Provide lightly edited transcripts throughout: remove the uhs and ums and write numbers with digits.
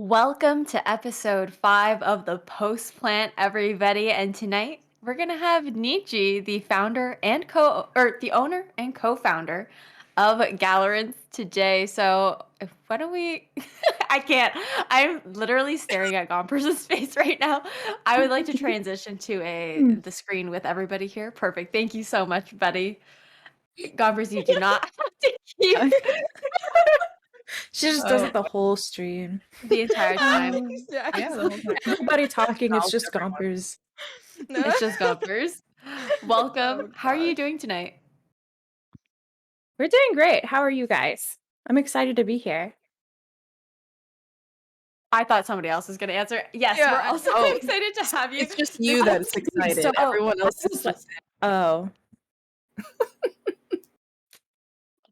Welcome to episode 5 of the Post Plant, everybody. And tonight we're gonna have Nicci, the founder and the owner and co-founder of Galorants today. So why don't we? I can't. I'm literally staring at Gompers's face right now. I would like to transition to Mm. the screen with everybody here. Perfect. Thank you so much, buddy. Gompers, you do not have to keep She just does Oh, it the whole stream. the entire time. yeah, Yeah, the whole time. exactly. Nobody talking, it's How's just everyone? gompers. No. It's just Gompers. Welcome. Oh How are you gosh. doing tonight? We're doing great. How are you guys? I'm excited to be here. I thought somebody else was going to answer. Yes, Yeah. we're also Oh, excited to have you. it's just This you is that's excited. oh, Everyone else I is was like, just oh,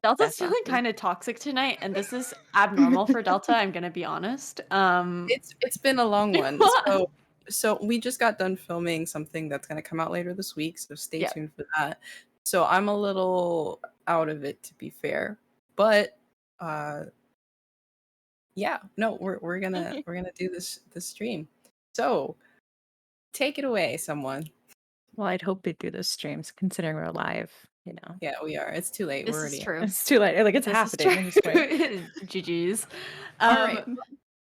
Delta's that's feeling awesome. kind of toxic tonight, and this is abnormal for Delta. I'm going to be honest. it's been a long one. So we just got done filming something that's gonna come out later this week, so stay yeah. tuned for that. So I'm a little out of it to be fair. But uh yeah, no, we're gonna do this stream. So take it away, someone. Well, I'd hope they do those streams, considering we're live, you know. Yeah, we are. It's too late. We're This is already true. It's too late. Like, it's This is happening true. at this point. GG's. all right.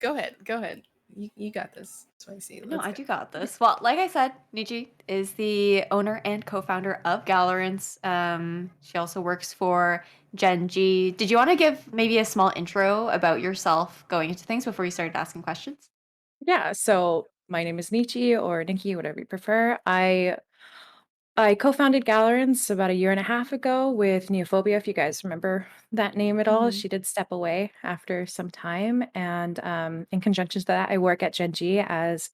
Go ahead. Go ahead. You got this, Spicy. No, Let's I go. do got this. Well, like I said, Nicci is the owner and co-founder of Galorants. She also works for Gen G. Did you want to give maybe a small intro about yourself going into things before you started asking questions? Yeah, so my name is Nicci or Nikki, whatever you prefer. I co-founded Galorants about a year and a half ago with Neophobia, if you guys remember that name at all. Mhm. She did step away after some time. And in conjunction to that, I work at Gen G as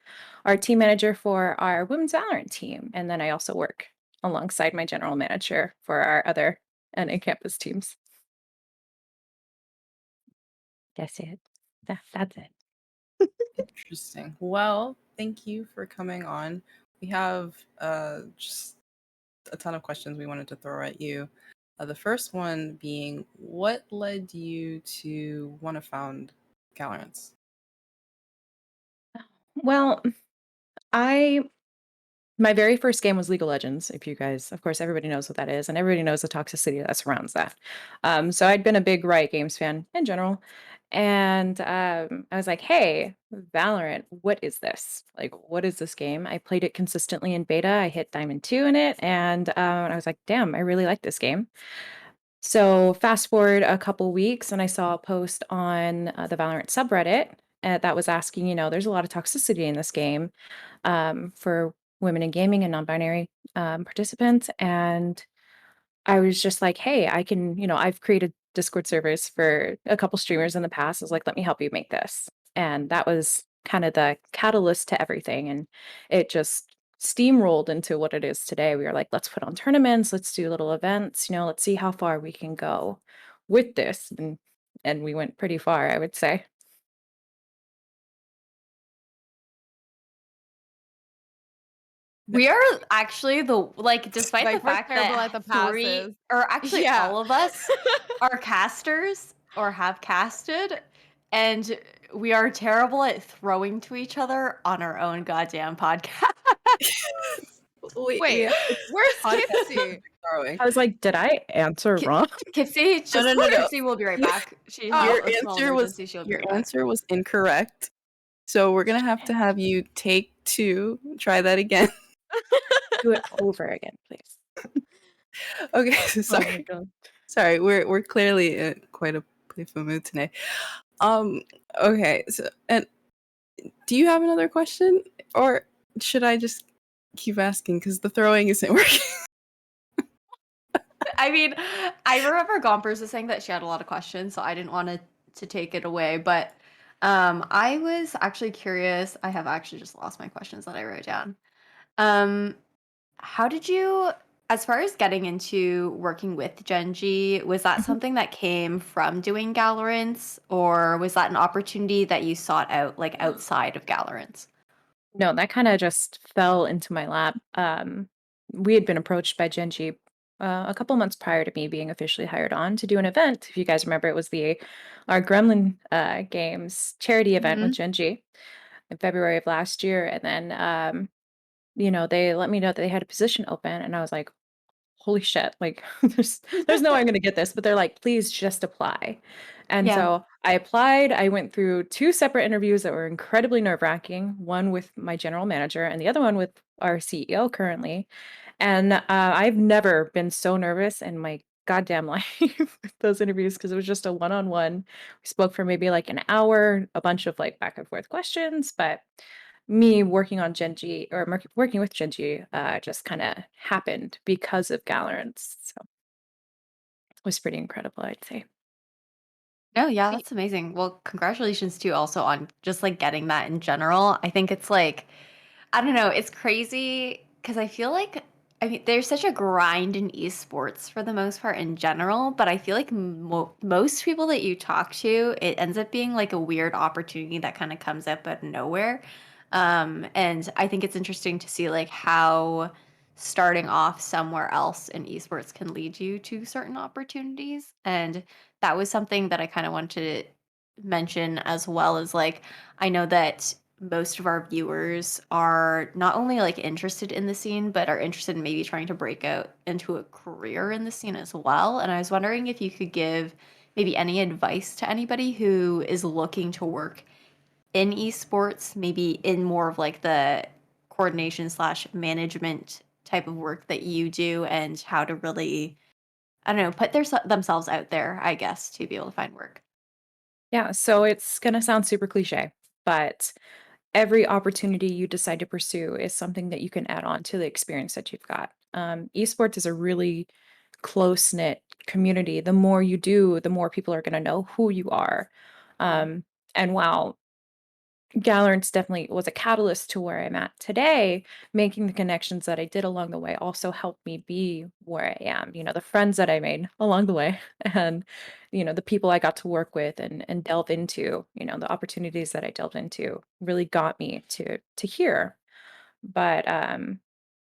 our team manager for our women's Valorant team. And then I also work alongside my general manager for our other and in-campus teams. That's it. That's it. Interesting. Well, thank you for coming on. We have just a ton of questions we wanted to throw at you. The first one being, what led you to want to found Galorants? Well, I my very first game was League of Legends, if you guys of course, everybody knows what that is, and everybody knows the toxicity that surrounds that. So I'd been a big Riot Games fan in general, and, I was like, "Hey, Valorant, what is this? Like, what is this game?" I played it consistently in beta, I hit Diamond 2 in it, and, I was like, "Damn, I really like this game." So fast forward a couple weeks, and I saw a post on, the Valorant subreddit, that was asking, "There's a lot of toxicity in this game, for women in gaming and non-binary participants." And I was just like, hey, I've created Discord servers for a couple streamers in the past. I was like, let me help you make this. And that was kind of the catalyst to everything. And it just steamrolled into what it is today. We were like, let's put on tournaments, let's do little events, let's see how far we can go with this. And we went pretty far, I would say. We are actually despite the Like, we're fact terrible at that the 3 passes. or actually Yeah. all of us are casters or have casted, and we are terrible at throwing to each other on our own goddamn podcast. We Wait, have where's podcast Kipsy? throwing. I was like, did I answer Ki wrong? Kipsy, No, just no, no, no. Kipsy will be right back. She has Oh. a small emergency, she'll be Your right back. answer was incorrect. So we're gonna have to have you take 2. Try that again. Do it over again, please. Okay, Oh my sorry. god. Sorry, we're clearly in quite a playful mood today. Um, okay, so and do you have another question, or should I just keep asking because the throwing isn't working? I mean, I remember Gompers was saying that she had a lot of questions, so I didn't want to take it away. But I was actually curious. I have actually just lost my questions that I wrote down. Um, how did you, as far as getting into working with Gen G, was that something that came from doing Galorants, or was that an opportunity that you sought out like outside of Galorants? No, that kinda just fell into my lap. We had been approached by Genji a couple months prior to me being officially hired on to do an event. If you guys remember, it was the our Gremlin Games charity event with Mhm. Gen G in February of last year, and then they let me know that they had a position open, and I was like, holy shit, like there's no way I'm gonna get this, but they're like, please just apply. And Yeah. so I applied. I went through two separate interviews that were incredibly nerve-wracking, one with my general manager and the other one with our CEO currently. And I've never been so nervous in my goddamn life with those interviews because it was just a one-on-one. We spoke for maybe like an hour, a bunch of like back and forth questions, but me working on Gen G or working with Gen G just kind of happened because of Galorants. So it was pretty incredible, I'd say. Oh, yeah, Wait, that's amazing. Well, congratulations too also on just like getting that in general. I think it's like I don't know, it's crazy because I feel like I mean there's such a grind in esports for the most part in general, but I feel like most people that you talk to, it ends up being like a weird opportunity that kind of comes up out of nowhere. And I think it's interesting to see like how starting off somewhere else in esports can lead you to certain opportunities. And that was something that I kind of wanted to mention as well as like I know that most of our viewers are not only like interested in the scene, but are interested in maybe trying to break out into a career in the scene as well. And I was wondering if you could give maybe any advice to anybody who is looking to work in esports, maybe in more of like the coordination slash management type of work that you do and how to really, I don't know, put themselves out there, I guess, to be able to find work. Yeah, so it's gonna sound super cliche, but every opportunity you decide to pursue is something that you can add on to the experience that you've got. Esports is a really close knit community. The more you do, the more people are going to know who you are. Yeah. Um, and while Gallerants definitely was a catalyst to where I'm at today, making the connections that I did along the way also helped me be where I am. The friends that I made along the way and the people I got to work with and delve into, the opportunities that I delved into really got me to here. But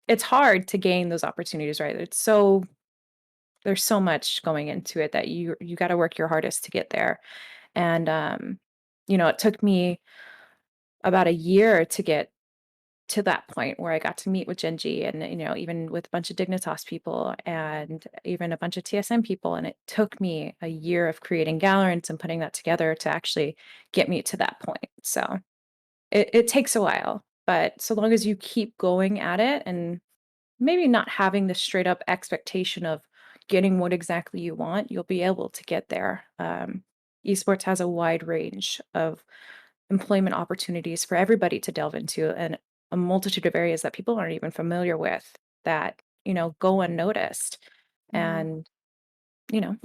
it's hard to gain those opportunities, right? There's so much going into it that you got to work your hardest to get there. And it took me about a year to get to that point where I got to meet with Genji and, even with a bunch of Dignitas people and even a bunch of TSM people. And it took me a year of creating Galorants and putting that together to actually get me to that point. So it takes a while, but so long as you keep going at it and maybe not having the straight up expectation of getting what exactly you want, you'll be able to get there. Esports has a wide range of employment opportunities for everybody to delve into and a multitude of areas that people aren't even familiar with that, go unnoticed. Mhm. And, you know,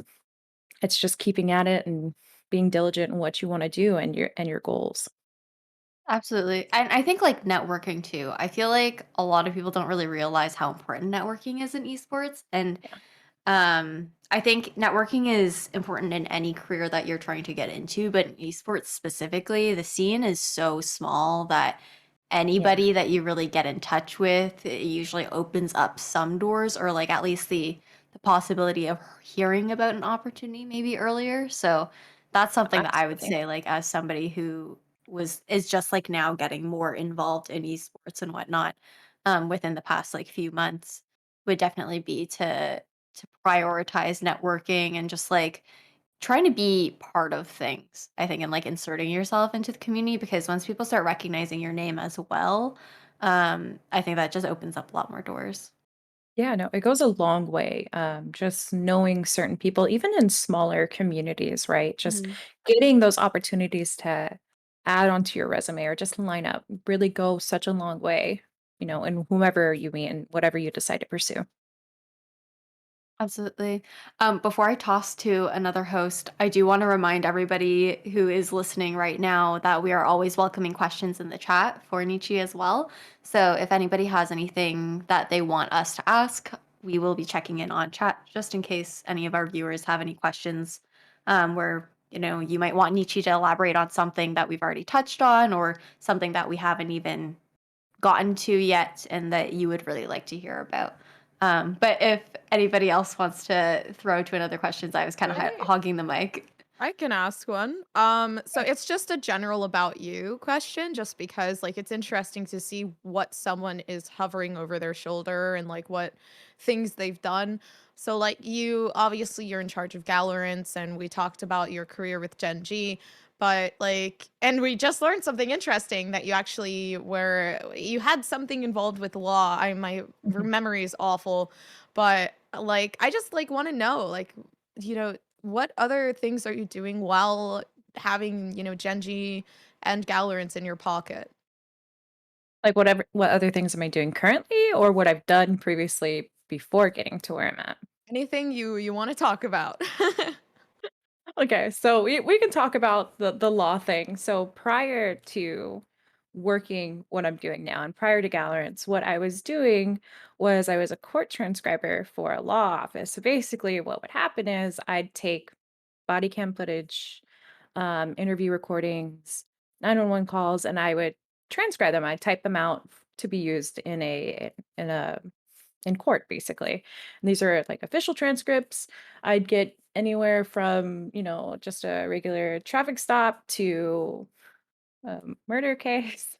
it's just keeping at it and being diligent in what you want to do and your goals. Absolutely. And I think like networking too. I feel like a lot of people don't really realize how important networking is in esports. And Yeah. I think networking is important in any career that you're trying to get into, but in esports specifically, the scene is so small that Yeah. anybody that you really get in touch with, it usually opens up some doors or like at least the possibility of hearing about an opportunity maybe earlier. So that's something that I would Absolutely. say like as somebody who was is just like now getting more involved in esports and whatnot within the past like few months would definitely be to prioritize networking and just like trying to be part of things, I think, and like inserting yourself into the community because once people start recognizing your name as well, I think that just opens up a lot more doors. Yeah, no, it goes a long way. Just knowing certain people, even in smaller communities, right? Just Mhm. getting those opportunities to add onto your resume or just line up really go such a long way, in whomever you meet and whatever you decide to pursue. Absolutely. Before I toss to another host, I do want to remind everybody who is listening right now that we are always welcoming questions in the chat for Nicci as well. So if anybody has anything that they want us to ask, we will be checking in on chat just in case any of our viewers have any questions where you might want Nicci to elaborate on something that we've already touched on or something that we haven't even gotten to yet and that you would really like to hear about. But if anybody else wants to throw to another questions, I was kind of Right. hogging the mic. I can ask one. So it's just a general about you question, just because like it's interesting to see what someone is hovering over their shoulder and like what things they've done. So like you obviously you're in charge of Galorants and we talked about your career with Gen G, but like and we just learned something interesting that you actually were you had something involved with law. I my Mhm. memory is awful, but like I just like want to know like you know what other things are you doing while having, Genji and Galorants in your pocket? Like what other things am I doing currently or what I've done previously before getting to where I'm at? Anything you wanna talk about. Okay, so we can talk about the law thing. So prior to working what I'm doing now and prior to Gallerants, what I was doing was I was a court transcriber for a law office. So basically what would happen is I'd take body cam footage, interview recordings, 911 calls, and I would transcribe them. I'd type them out to be used in court basically. And these are like official transcripts. I'd get anywhere from, just a regular traffic stop to a murder case.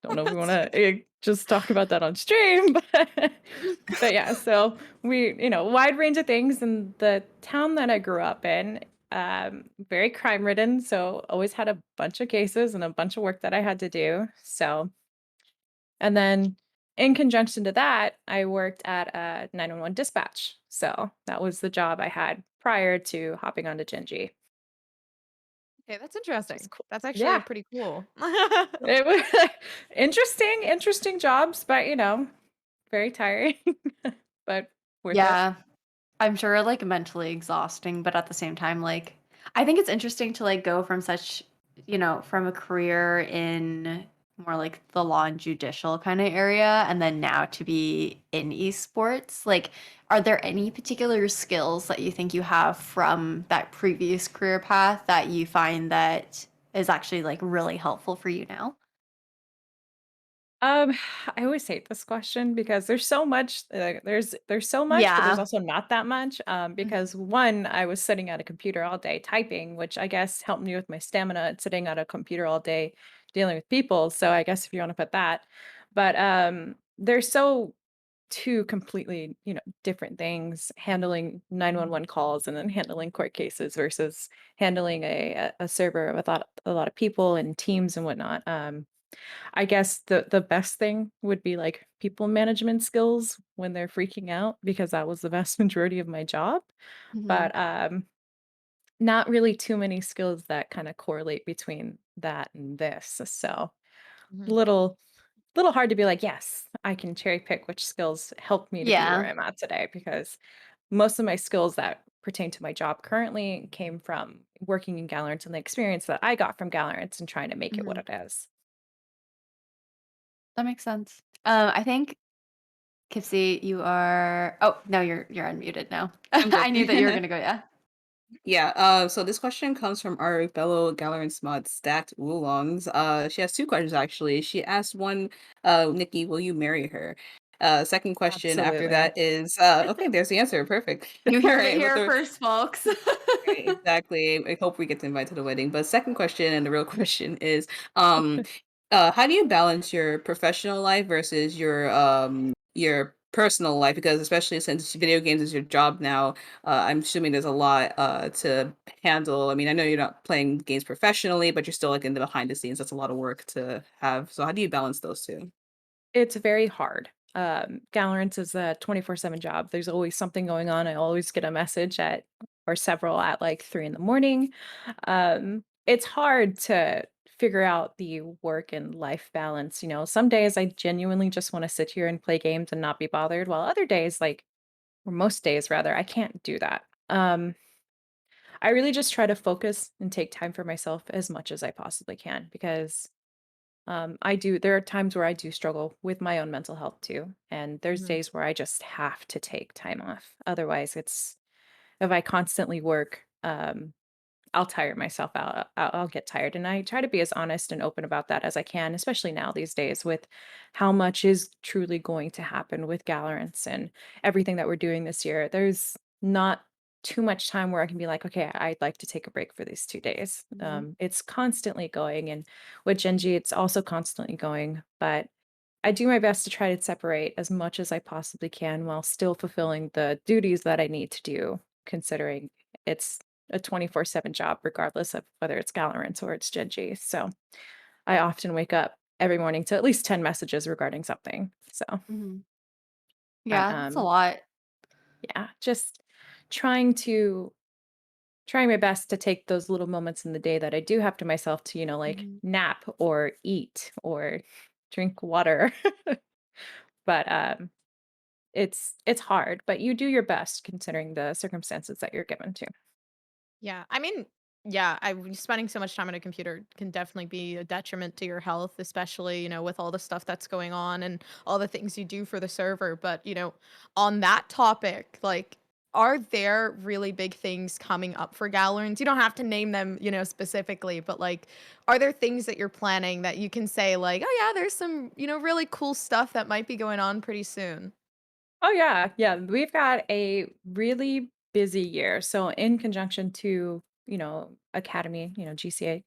Don't know if we want That's to just talk about that on stream, but yeah, so wide range of things. In the town that I grew up in, very crime ridden, so always had a bunch of cases and a bunch of work that I had to do. So and then in conjunction to that, I worked at a 911 dispatch. So that was the job I had prior to hopping onto Genji. okay, that's It was interesting. cool. That's actually Yeah. pretty cool. It was interesting jobs, but very tiring, but worth it. Yeah. I'm sure, like, mentally exhausting, but at the same time, like, I think it's interesting to, like, go from such from a career in more like the law and judicial kinda area, and then now to be in esports. Like, are there any particular skills that you think you have from that previous career path that you find that is actually, like, really helpful for you now? Um, I always hate this question because there's so much, there's so much, but there's Yeah. also not that much. Mhm. Because one, I was sitting at a computer all day typing, which I guess helped me with my stamina at sitting at a computer all day dealing with people. So I guess if you want to put that, but there's so two completely, different things handling 911 calls and then handling court cases versus handling a server with a lot of people and teams and whatnot. I guess the best thing would be, like, people management skills when they're freaking out because that was the vast majority of my job, Mhm. but, not really too many skills that kinda correlate between that and this, so Mhm, little little hard to be like, "Yes, I can cherry pick which skills helped me to be where Yeah. I'm at today," because most of my skills that pertain to my job currently came from working in Gallerants and the experience that I got from Gallerants and trying to make it what Mhm. it is. That makes sense. I think Kipsy, you are oh, no, you're unmuted now. I'm good. I knew that you were gonna go, yeah. Yeah, so this question comes from our fellow Galarian mod Stacked Oolongs. She has two questions actually. She asked one, Nikki, will you marry her? Second question after Absolutely. that is, okay, there's the answer. Perfect. You All heard it right, but here the first, folks. right, exactly. I hope we get to invite to the wedding. But second question and the real question is, um, how do you balance your professional life versus your personal life? Because especially since video games is your job now, I'm assuming there's a lot to handle. I mean, I know you're not playing games professionally, but you're still like in the behind the scenes. That's a lot of work to have. So how do you balance those two? It's very hard. Galorants is a 24/7 job. There's always something going on. I always get a message at or several at like 3 in the morning. It's hard to figure out the work and life balance. Some days I genuinely just want to sit here and play games and not be bothered, while other days, like, or most days rather, I can't do that. I really just try to focus and take time for myself as much as I possibly can because there are times where I do struggle with my own mental health too. And there's mhm. days where I just have to take time off. Otherwise, if I constantly work, I'll tire myself out. I'll get tired, and I try to be as honest and open about that as I can, especially now these days with how much is truly going to happen with Galorants and everything that we're doing this year. There's not too much time where I can be like, okay, I'd like to take a break for these 2 days. Mhm. It's constantly going, and with Genji, it's also constantly going. But I do my best to try to separate as much as I possibly can while still fulfilling the duties that I need to do, considering it's a 24/7 job, regardless of whether it's Galorants or it's Genji. So I often wake up every morning to at least 10 messages regarding something. So, Mhm. but Yeah, that's a lot. yeah, just trying to trying my best to take those little moments in the day that I do have to myself to, like Mhm. nap or eat or drink water. But it's hard, but you do your best considering the circumstances that you're given to. Yeah, I mean, yeah, spending so much time on a computer can definitely be a detriment to your health, especially, with all the stuff that's going on and all the things you do for the server. But, on that topic, like, are there really big things coming up for Galorns? You don't have to name them, specifically, but like, are there things that you're planning that you can say, like, oh, yeah, there's some, really cool stuff that might be going on pretty soon? Oh yeah, yeah. We've got a really busy year. So in conjunction to, Academy, GCA,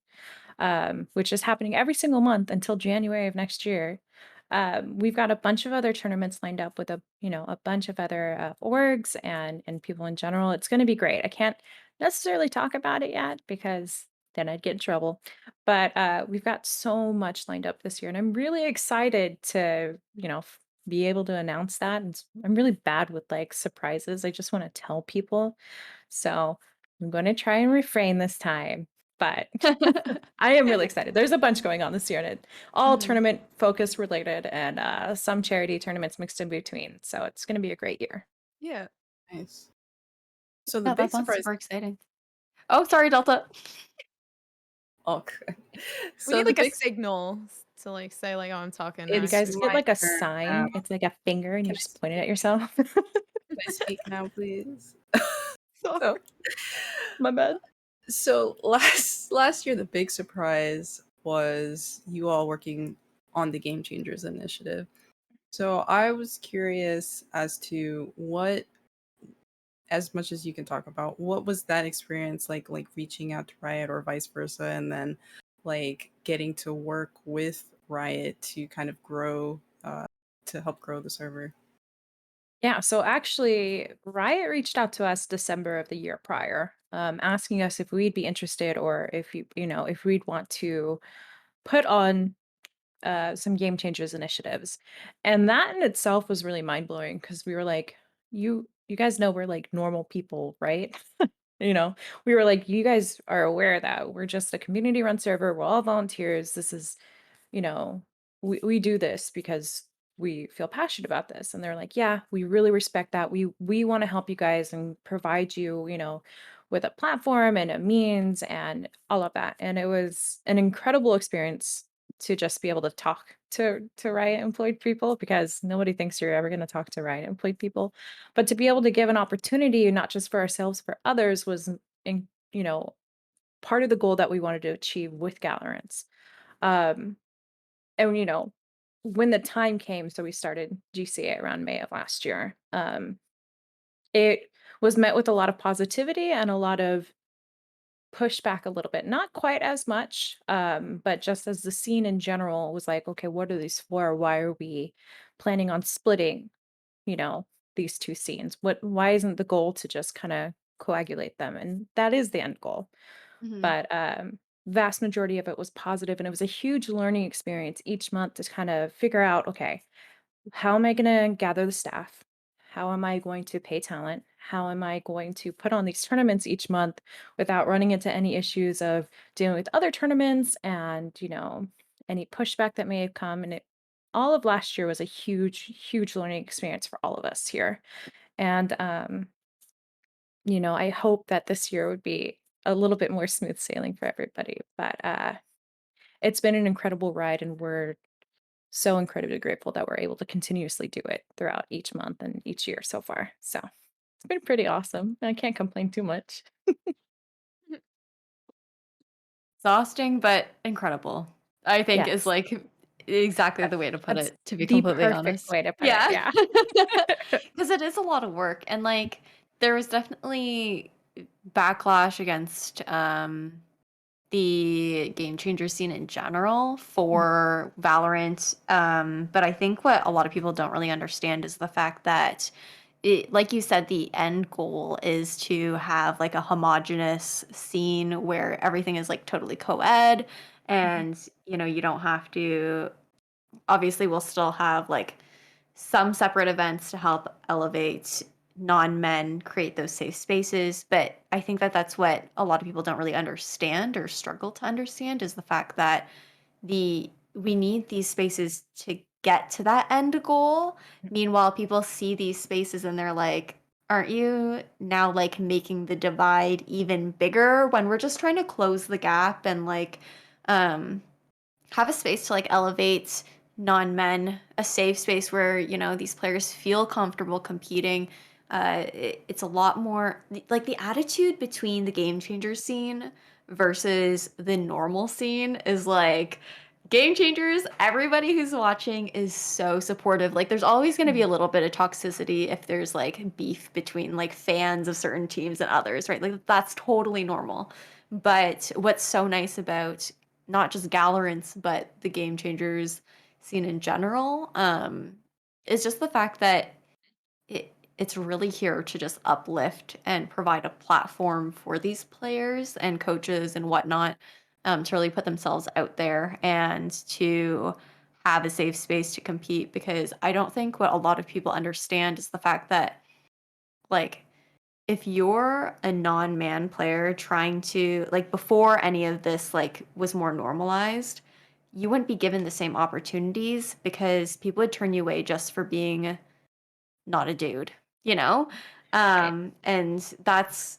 which is happening every single month until January of next year. We've got a bunch of other tournaments lined up with a bunch of other orgs and people in general. It's going to be great. I can't necessarily talk about it yet because then I'd get in trouble. But we've got so much lined up this year, and I'm really excited to be able to announce that. And I'm really bad with like surprises. I just want to tell people. So I'm going to try and refrain this time. But I am really excited. There's a bunch going on this year, and all Mhm. tournament focus related, and some charity tournaments mixed in between. So it's going to be a great year. Yeah. Nice. So the Yeah, that big sounds surprise. super exciting. Oh, sorry, Delta. Okay. We So need the like a big signal to like say like, oh, I'm talking You It's guys next. get my like a turn now. sign. It's like a finger, and you Can I just point it at speak? yourself. Can I speak now, please? Sorry. So, My bad. so last year, the big surprise was you all working on the Game Changers initiative. So I was curious as to what, as much as you can talk about, what was that experience like reaching out to Riot or vice versa, and then like getting to work with Riot to kind of grow, to help grow the server. Yeah, so actually, Riot reached out to us December of the year prior, asking us if we'd be interested or if if we'd want to put on some game changers initiatives. And that in itself was really mind blowing because we were like, you guys know we're like normal people, right? you know, we were like, you guys are aware that we're just a community run server, we're all volunteers. This is you know, we do this because we feel passionate about this. And they're like, yeah, we really respect that. We want to help you guys and provide you, with a platform and a means and all of that. And it was an incredible experience to just be able to talk to Riot employed people because nobody thinks you're ever going to talk to Riot employed people. But to be able to give an opportunity, not just for ourselves, for others was in, part of the goal that we wanted to achieve with Galorants. Um, and when the time came, so we started GCA around May of last year. It was met with a lot of positivity and a lot of pushback a little bit. Not quite as much, but just as the scene in general was like, okay, what are these for? Why are we planning on splitting, you know, these two scenes? Why isn't the goal to just kind of coagulate them? And that is the end goal. Mhm. But vast majority of it was positive, and it was a huge learning experience each month to kind of figure out, okay, how am I going to gather the staff? How am I going to pay talent? How am I going to put on these tournaments each month without running into any issues of dealing with other tournaments and, any pushback that may have come? And all of last year was a huge, huge learning experience for all of us here. And, I hope that this year would be a little bit more smooth sailing for everybody. But it's been an incredible ride, and we're so incredibly grateful that we're able to continuously do it throughout each month and each year so far. So it's been pretty awesome. I can't complain too much. exhausting, but incredible. I think is Yes. like exactly That the way to put that's it, to be the completely perfect honest. way to put it, Yeah. yeah. Because it is a lot of work. And like there was definitely backlash against the game changer scene in general Mhm. for Valorant. But I think what a lot of people don't really understand is the fact that it, like you said, the end goal is to have like a homogenous scene where everything is like totally co-ed Mhm. and you don't have to, obviously we'll still have like some separate events to help elevate non-men, create those safe spaces, but I think that that's what a lot of people don't really understand or struggle to understand is the fact that the we need these spaces to get to that end goal. Meanwhile, people see these spaces and they're like, aren't you now like making the divide even bigger when we're just trying to close the gap and like um have a space to like elevate non-men, a safe space where these players feel comfortable competing. It's a lot more like the attitude between the game changer scene versus the normal scene is like game changers. Everybody who's watching is so supportive. Like there's always going to be Mhm. a little bit of toxicity if there's like beef between like fans of certain teams and others, right? Like that's totally normal. But what's so nice about not just Galorants, but the game changers scene in general, is just the fact that it's really here to just uplift and provide a platform for these players and coaches and whatnot, to really put themselves out there and to have a safe space to compete. Because I don't think what a lot of people understand is the fact that, like, if you're a non-man player trying to like before any of this like was more normalized, you wouldn't be given the same opportunities because people would turn you away just for being not a dude, you know? Right. And that's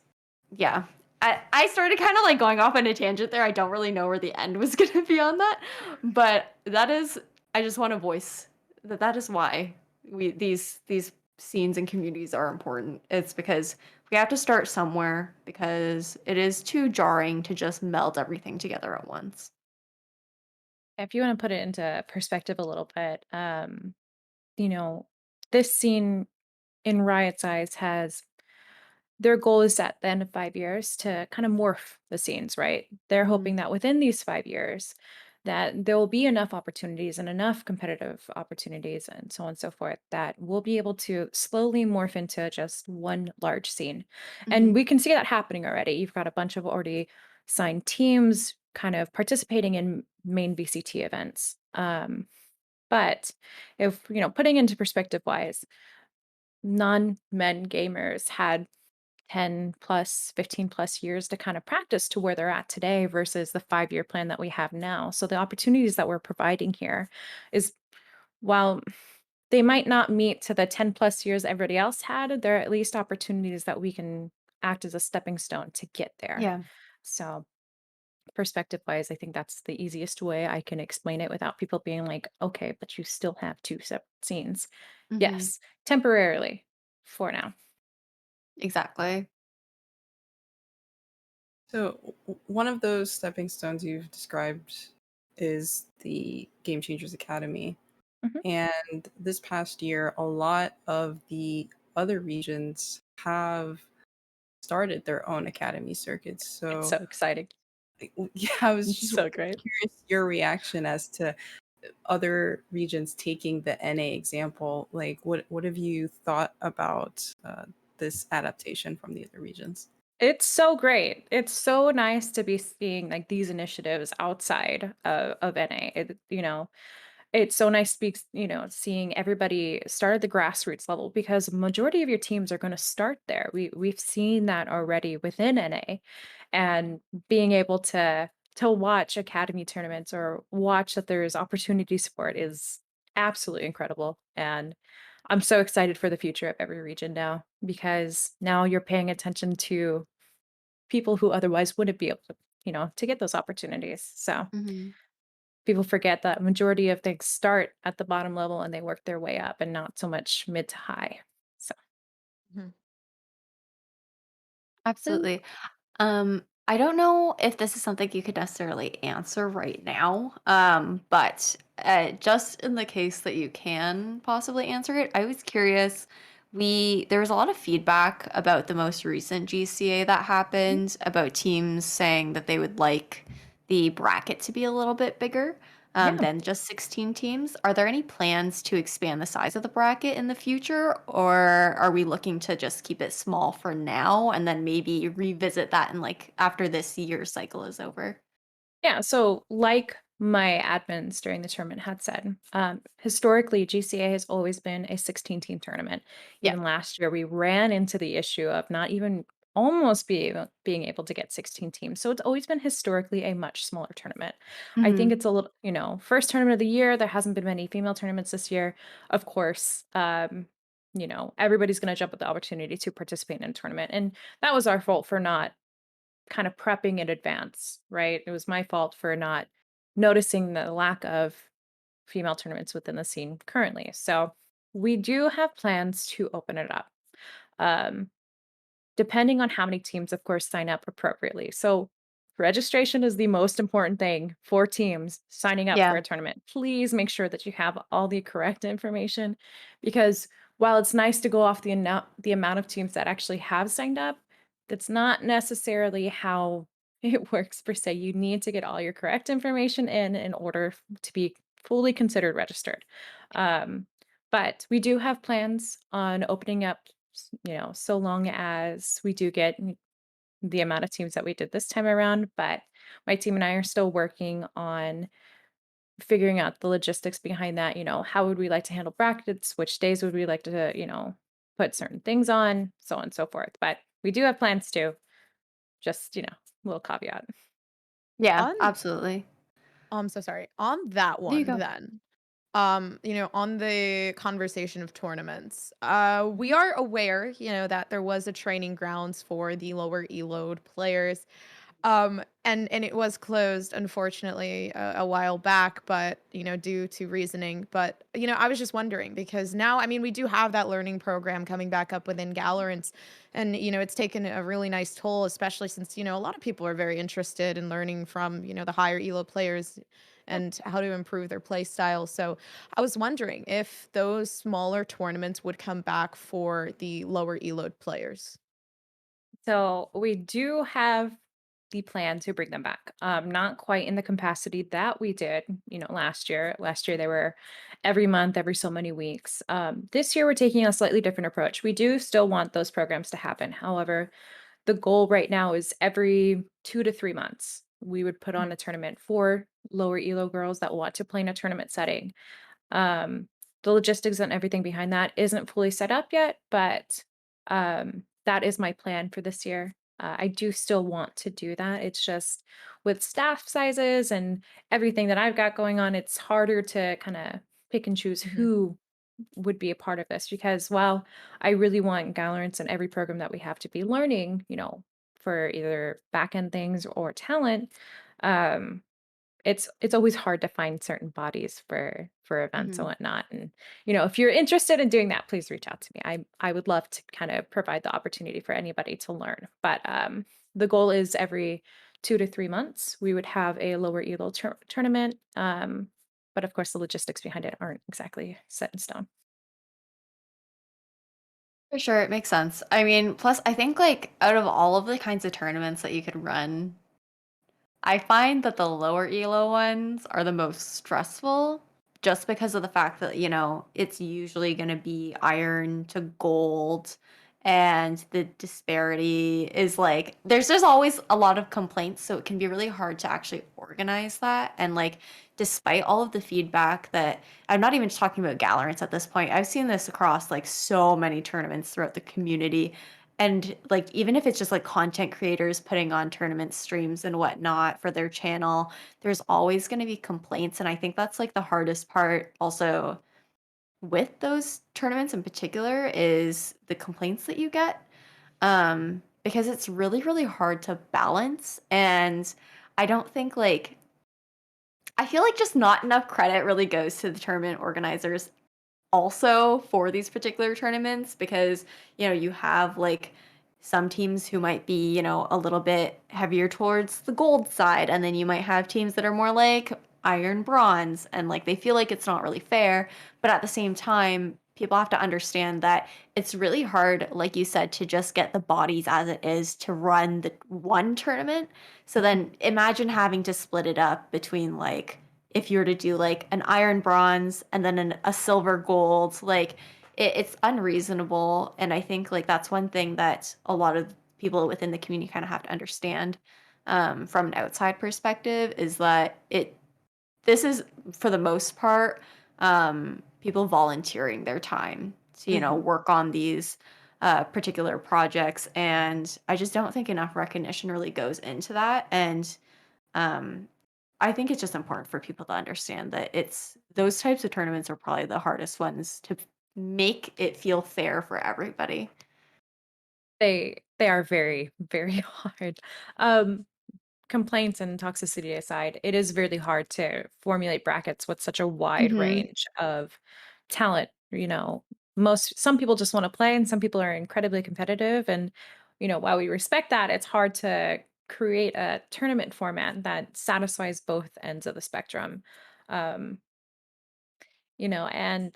yeah. I started kind of like going off on a tangent there. I don't really know where the end was going to be on that, but that is I just want to voice that that is why these scenes and communities are important. It's because we have to start somewhere because it is too jarring to just meld everything together at once. If you wanna put it into perspective a little bit, you know, this scene in Riot's eyes has their goal is at the end of 5 years to kind of morph the scenes, right? They're hoping Mhm. that within these 5 years, that there will be enough opportunities and enough competitive opportunities and so on and so forth that we'll be able to slowly morph into just one large scene. And Mhm. we can see that happening already. You've got a bunch of already signed teams kind of participating in main VCT events. But if, putting into perspective wise, non-men gamers had 10 plus 15 plus years to kind of practice to where they're at today versus the 5-year plan that we have now. So the opportunities that we're providing here is, while they might not meet to the 10 plus years everybody else had, there are at least opportunities that we can act as a stepping stone to get there. Yeah. So perspective wise, I think that's the easiest way I can explain it without people being like, okay, but you still have two separate scenes. Mhm. Yes, temporarily for now. Exactly. So, one of those stepping stones you've described is the Game Changers Academy. Mhm. And this past year, a lot of the other regions have started their own academy circuits. It's So, so exciting. yeah, I was It's just so great. curious your reaction as to other regions taking the NA example. Like, what have you thought about this adaptation from the other regions? It's so great. It's so nice to be seeing like these initiatives outside of NA. It's so nice to be, seeing everybody start at the grassroots level because majority of your teams are going to start there. We've seen that already within NA, and being able to watch academy tournaments or watch that there's opportunities for it is absolutely incredible. And I'm so excited for the future of every region now because now you're paying attention to people who otherwise wouldn't be able to, to get those opportunities. So Mhm. people forget that majority of things start at the bottom level and they work their way up and not so much mid to high. So Mhm. and Absolutely. Um I don't know if this is something you could necessarily answer right now, but just in the case that you can possibly answer it, I was curious. There was a lot of feedback about the most recent GCA that Mhm. happened about teams saying that they would like the bracket to be a little bit bigger Yeah. than just 16 teams. Are there any plans to expand the size of the bracket in the future, or are we looking to just keep it small for now and then maybe revisit that in like after this year cycle is over? Yeah, so like my admins during the tournament had said, historically, GCA has always been a 16-team tournament. Yeah. Even last year, we ran into the issue of not even almost being able to get 16 teams. So it's always been historically a much smaller tournament. I think Hmm. it's a little, first tournament of the year. There hasn't been many female tournaments this year. Of course, everybody's going to jump at the opportunity to participate in a tournament. And that was our fault for not kind of prepping in advance, right? It was my fault for not noticing the lack of female tournaments within the scene currently. So we do have plans to open it up. Um, Depending on how many teams, of course, sign up appropriately. So registration is the most important thing for teams signing up for Yeah. a tournament. Please make sure that you have all the correct information because while it's nice to go off the amount of teams that actually have signed up, that's not necessarily how it works per se. You need to get all your correct information in order to be fully considered registered. Um, but we do have plans on opening up so long as we do get the amount of teams that we did this time around. But my team and I are still working on figuring out the logistics behind that. How would we like to handle brackets? Which days would we like to, put certain things on, so on and so forth. But we do have plans too. Just, little caveat. Yeah, On absolutely. I'm so sorry. On that There you one go. then, on the conversation of tournaments, we are aware, that there was a training grounds for the lower load players. And it was closed, unfortunately, a while back, but, due to reasoning. But, I was just wondering because now, I mean, we do have that learning program coming back up within Galorants. And, it's taken a really nice toll, especially since, a lot of people are very interested in learning from, the higher elo players and how to improve their play style. So I was wondering if those smaller tournaments would come back for the lower elo players. So we do have the plan to bring them back. Not quite in the capacity that we did, last year. Last year they were every month, every so many weeks. This year we're taking a slightly different approach. We do still want those programs to happen. However, the goal right now is every 2 to 3 months we would put on Mhm. a tournament for lower elo girls that want to play in a tournament setting. Um, the logistics and everything behind that isn't fully set up yet, but that is my plan for this year. I do still want to do that. It's just with staff sizes and everything that I've got going on, it's harder to kind of pick and choose Mhm. who would be a part of this because while I really want Galorants and every program that we have to be learning, for either back end things or talent, um, it's always hard to find certain bodies for events and Hmm. whatnot. And if you're interested in doing that, please reach out to me. I would love to kind of provide the opportunity for anybody to learn. But the goal is every 2 to 3 months we would have a lower elo tournament. But of course, the logistics behind it aren't exactly set in stone. For sure, it makes sense. I mean, plus I think like out of all of the kinds of tournaments that you could run, I find that the lower elo ones are the most stressful just because of the fact that, it's usually going to be iron to gold and the disparity is like there's just always a lot of complaints, so it can be really hard to actually organize that. And like despite all of the feedback that I'm not even just talking about Galorants at this point. I've seen this across like so many tournaments throughout the community, and like even if it's just like content creators putting on tournament streams and whatnot for their channel, there's always going to be complaints. And I think that's like the hardest part also with those tournaments in particular is the complaints that you get. Because it's really, really hard to balance. And I don't think like I feel like just not enough credit really goes to the tournament organizers also for these particular tournaments because you have like some teams who might be, a little bit heavier towards the gold side, and then you might have teams that are more like iron bronze, and like they feel like it's not really fair. But at the same time, people have to understand that it's really hard, like you said, to just get the bodies as it is to run the one tournament. So then imagine having to split it up between like if you were to do like an iron bronze and then a silver gold, like it's unreasonable. And I think like that's one thing that a lot of people within the community kind of have to understand, from an outside perspective, is that this is for the most part, people volunteering their time to Mhm. work on these particular projects, and I just don't think enough recognition really goes into that. And um, I think it's just important for people to understand that it's those types of tournaments are probably the hardest ones to make it feel fair for everybody. They are very, very hard. Um, Complaints and toxicity aside, it is really hard to formulate brackets with such a wide Mhm. range of talent. Some people just want to play, and some people are incredibly competitive. And while we respect that, it's hard to create a tournament format that satisfies both ends of the spectrum. Um, and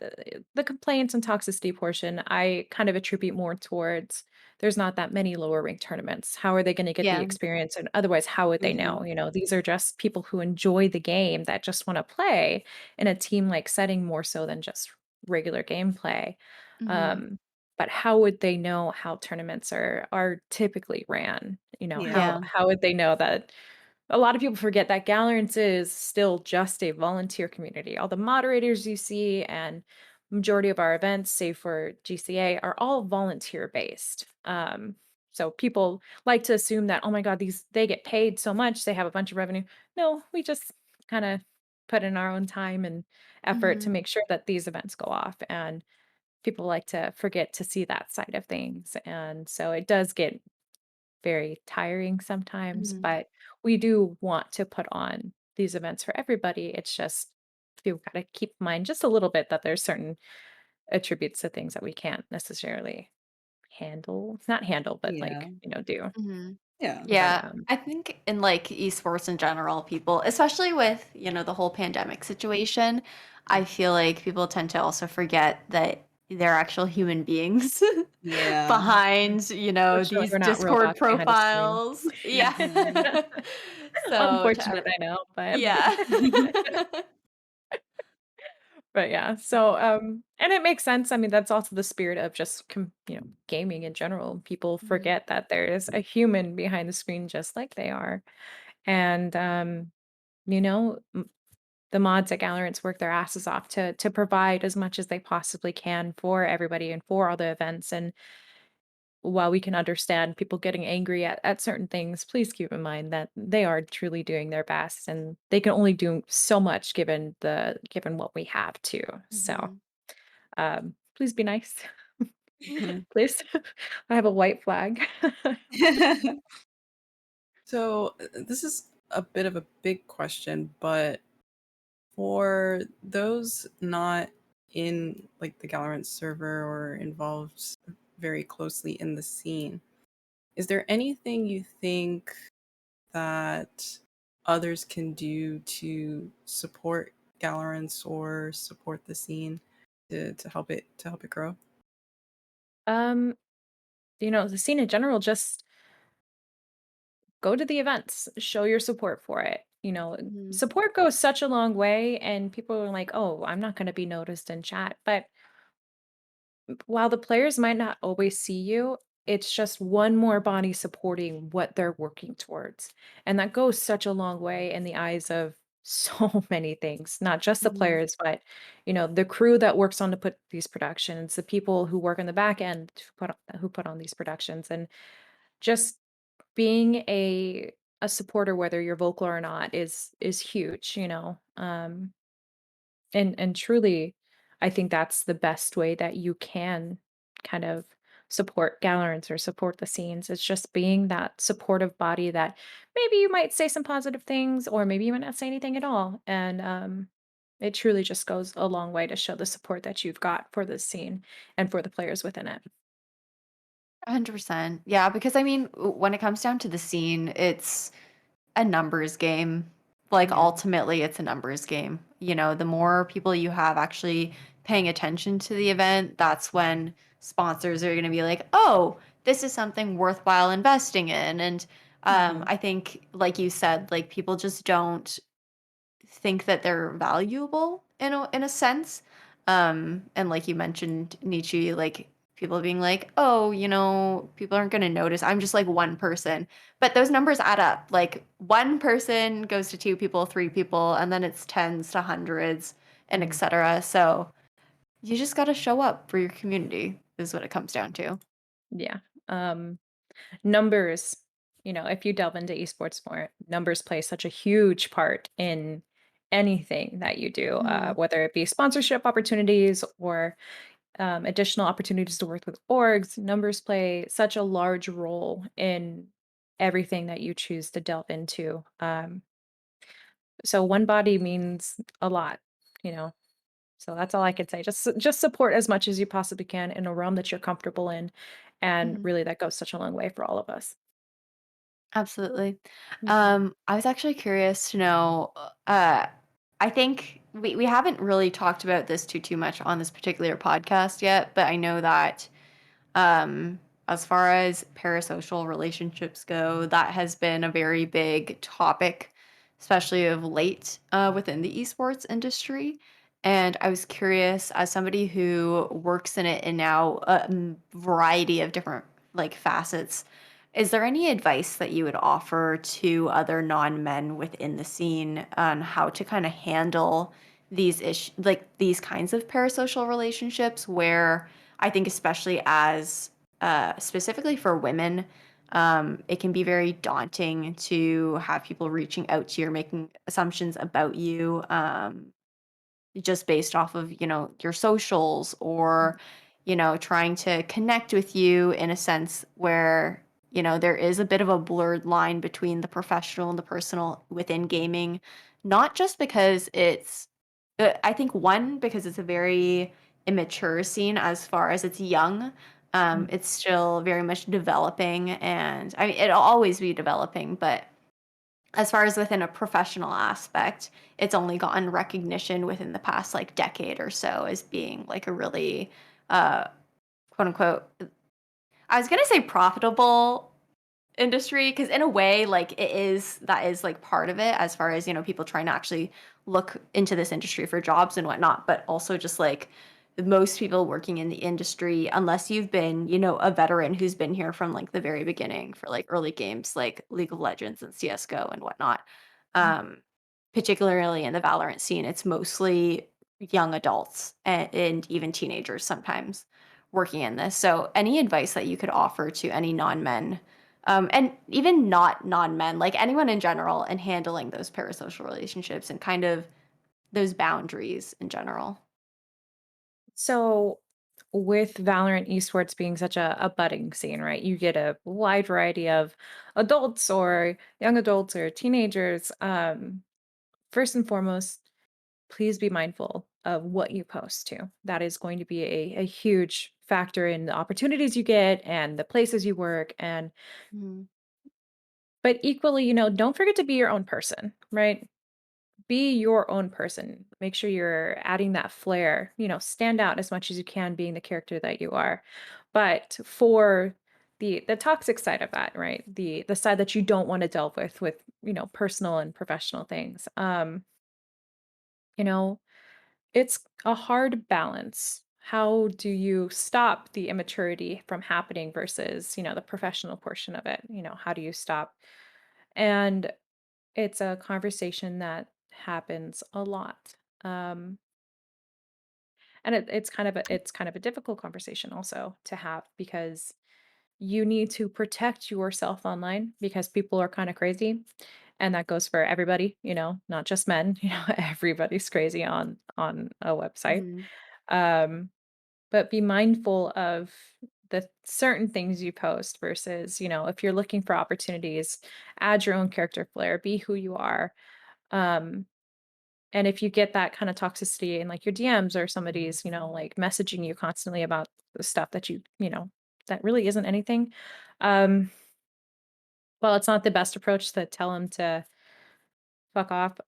the complaints and toxicity portion, I kind of attribute more towards there's not that many lower ranked tournaments. How are they going to get the Yeah. experience? And otherwise, how would they Mhm. know? These are just people who enjoy the game that just want to play in a team like setting more so than just regular gameplay. Mhm. Um, but how would they know how tournaments are typically ran? Yeah. Yeah. How would they know that a lot of people forget that Galorants is still just a volunteer community. All the moderators you see and majority of our events, save for GCA, are all volunteer based. So people like to assume that, oh my God, they get paid so much, they have a bunch of revenue. No, we just kind of put in our own time and effort to Mhm. make sure that these events go off. And people like to forget to see that side of things. And so it does get very tiring sometimes, Mhm. but we do want to put on these events for everybody. It's just you gotta keep in mind just a little bit that there's certain attributes to things that we can't necessarily handle. Not handle, but Yeah. like, do. Mhm. Yeah. But Yeah, I think in like esports in general, people, especially with, the whole pandemic situation, I feel like people tend to also forget that they're actual human beings Yeah. behind, fortunately, these we're not Discord robots behind a screen. profiles. Yeah. Mhm. So to Unfortunate, I know, but yeah. but yeah. So and it makes sense. I mean, that's also the spirit of just gaming in general. People Mhm. forget that there is a human behind the screen just like they are. And you know, m- the mods at Galorants work their asses off to provide as much as they possibly can for everybody and for all the events. And while we can understand people getting angry at certain things, please keep in mind that they are truly doing their best and they can only do so much given what we have too. So Mhm. please be nice. Mhm. Please. I have a white flag. So this is a bit of a big question, but for those not in like the Valorant server or involved very closely in the scene, is there anything you think that others can do to support Galorants or support the scene to help it grow? um, the scene in general, just go to the events, show your support for it. Mhm. Support goes such a long way, and people are like, oh, I'm not going to be noticed in chat. But while the players might not always see you, it's just one more body supporting what they're working towards. And that goes such a long way in the eyes of so many things, not just the Mhm. players, but the crew that works on to put these productions, the people who work in the back end who put on these productions, and just being a supporter, whether you're vocal or not, is huge. And truly, I think that's the best way that you can kind of support Gallerants or support the scenes. It's just being that supportive body that maybe you might say some positive things, or maybe you might not say anything at all. And it truly just goes a long way to show the support that you've got for the scene and for the players within it. 100%. Yeah, because I mean, when it comes down to the scene, it's a numbers game. Like Yeah. ultimately it's a numbers game. You know, the more people you have actually paying attention to the event, that's when sponsors are going to be like, "Oh, this is something worthwhile investing in." And Hmm. I think like you said, like people just don't think that they're valuable in a sense. And like you mentioned, Nietzsche, like people being like, oh, you know, people aren't going to notice. I'm just like one person, but those numbers add up. Like one person goes to two people, three people, and then it's tens to hundreds, and Hmm. etc. So you just got to show up for your community, is what it comes down to. Yeah. Um, numbers, if you delve into esports more, numbers play such a huge part in anything that you do, Mhm. whether it be sponsorship opportunities or additional opportunities to work with orgs. Numbers play such a large role in everything that you choose to delve into. So one body means a lot, you know. So that's all I could say. Just support as much as you possibly can in a realm that you're comfortable in, and Mhm. really that goes such a long way for all of us. Absolutely. Mhm. I was actually curious to know. I think we haven't really talked about this too much on this particular podcast yet, but I know that um, as far as parasocial relationships go, that has been a very big topic, especially of late within the esports industry. And I was curious, as somebody who works in it in now variety of different like facets, is there any advice that you would offer to other non-men within the scene on how to kind of handle these issues, like these kinds of parasocial relationships where I think especially as specifically for women, it can be very daunting to have people reaching out to you or making assumptions about you just based off of, you know, your socials or, you know, trying to connect with you in a sense where, you know, there is a bit of a blurred line between the professional and the personal within gaming, not just because it's, I think one, because it's a very immature scene as far as it's young. Mm. It's still very much developing, and I mean, it'll always be developing, but as far as within a professional aspect, it's only gotten recognition within the past like decade or so as being like a really uh quote unquote, I was gonna say profitable industry because in a way like it is, that is like part of it as far as, you know, people trying to actually look into this industry for jobs and whatnot, but also just like most people working in the industry, unless you've been, you know, a veteran who's been here from like the very beginning for like early games like League of Legends and CS:GO and whatnot, um particularly in the Valorant scene, it's mostly young adults and even teenagers sometimes working in this. So any advice that you could offer to any non-men, and even not non-men, like anyone in general, and handling those parasocial relationships and kind of those boundaries in general. So, with Valorant esports being such a budding scene, right? You get a wide variety of adults or young adults or teenagers. First and foremost, please be mindful of what you post to. That is going to be a huge factor in the opportunities you get and the places you work. And Mhm. but equally, don't forget to be your own person, right? Be your own person. Make sure you're adding that flair, stand out as much as you can being the character that you are. But for the toxic side of that, right? The side that you don't want to delve with, personal and professional things. You know, it's a hard balance. How do you stop the immaturity from happening versus, the professional portion of it? How do you stop? And it's a conversation that happens a lot. Um, and it's kind of a difficult conversation also to have because you need to protect yourself online because people are kind of crazy, and that goes for everybody, not just men. Everybody's crazy on a website. Mhm. um but be mindful of the certain things you post versus, if you're looking for opportunities, add your own character flair, be who you are. um and if you get that kind of toxicity in like your DMs or somebody's, like messaging you constantly about the stuff that you that really isn't anything. Um, well, it's not the best approach to tell them to fuck off.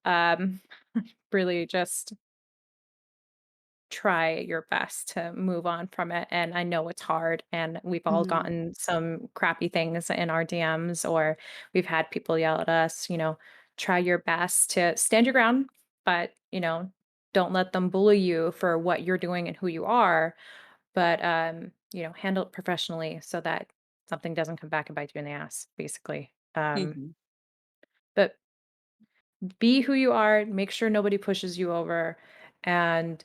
Really just try your best to move on from it. And I know it's hard, and we've all Mhm. gotten some crappy things in our DMs, or we've had people yell at us. Try your best to stand your ground, but don't let them bully you for what you're doing and who you are. But handle it professionally so that something doesn't come back and bite you in the ass, basically. Mhm. But be who you are, make sure nobody pushes you over, and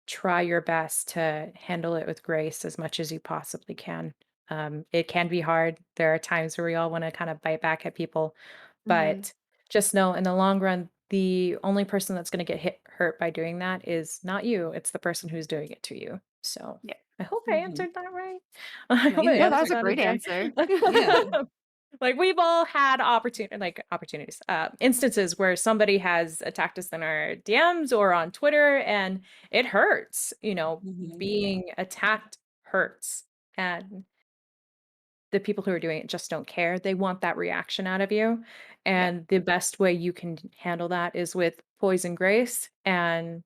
try your best to handle it with grace as much as you possibly can. It can be hard. There are times where we all want to kind of bite back at people, Mhm. but just know in the long run, the only person that's going to get hurt by doing that is not you. It's the person who's doing it to you. So Yeah. I hope I Mhm. answered that right. I No, hope you I Yeah, that was answered a answered. that great okay. answer. Yeah. Like we've all had opportunities, instances where somebody has attacked us in our DMs or on Twitter, and it hurts. Mhm. Being attacked hurts, and the people who are doing it just don't care. They want that reaction out of you, Yeah. and the best way you can handle that is with poise and grace, and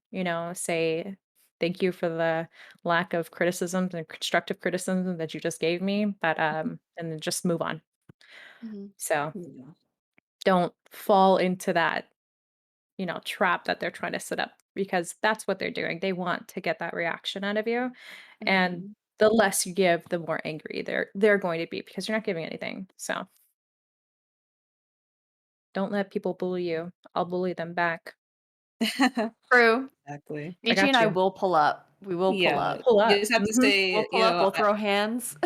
say thank you for the lack of criticisms and constructive criticism that you just gave me, but and then just move on. Mhm. So Yeah. don't fall into that, trap that they're trying to set up, because that's what they're doing. They want to get that reaction out of you. And Mhm. the less you give, the more angry they're going to be, because you're not giving anything. So don't let people bully you. I'll bully them back. True. Exactly. I Nicci and got I you. will pull up. We will pull Yeah. up. Pull You up. just have to We'll say, pull up. We'll throw hands.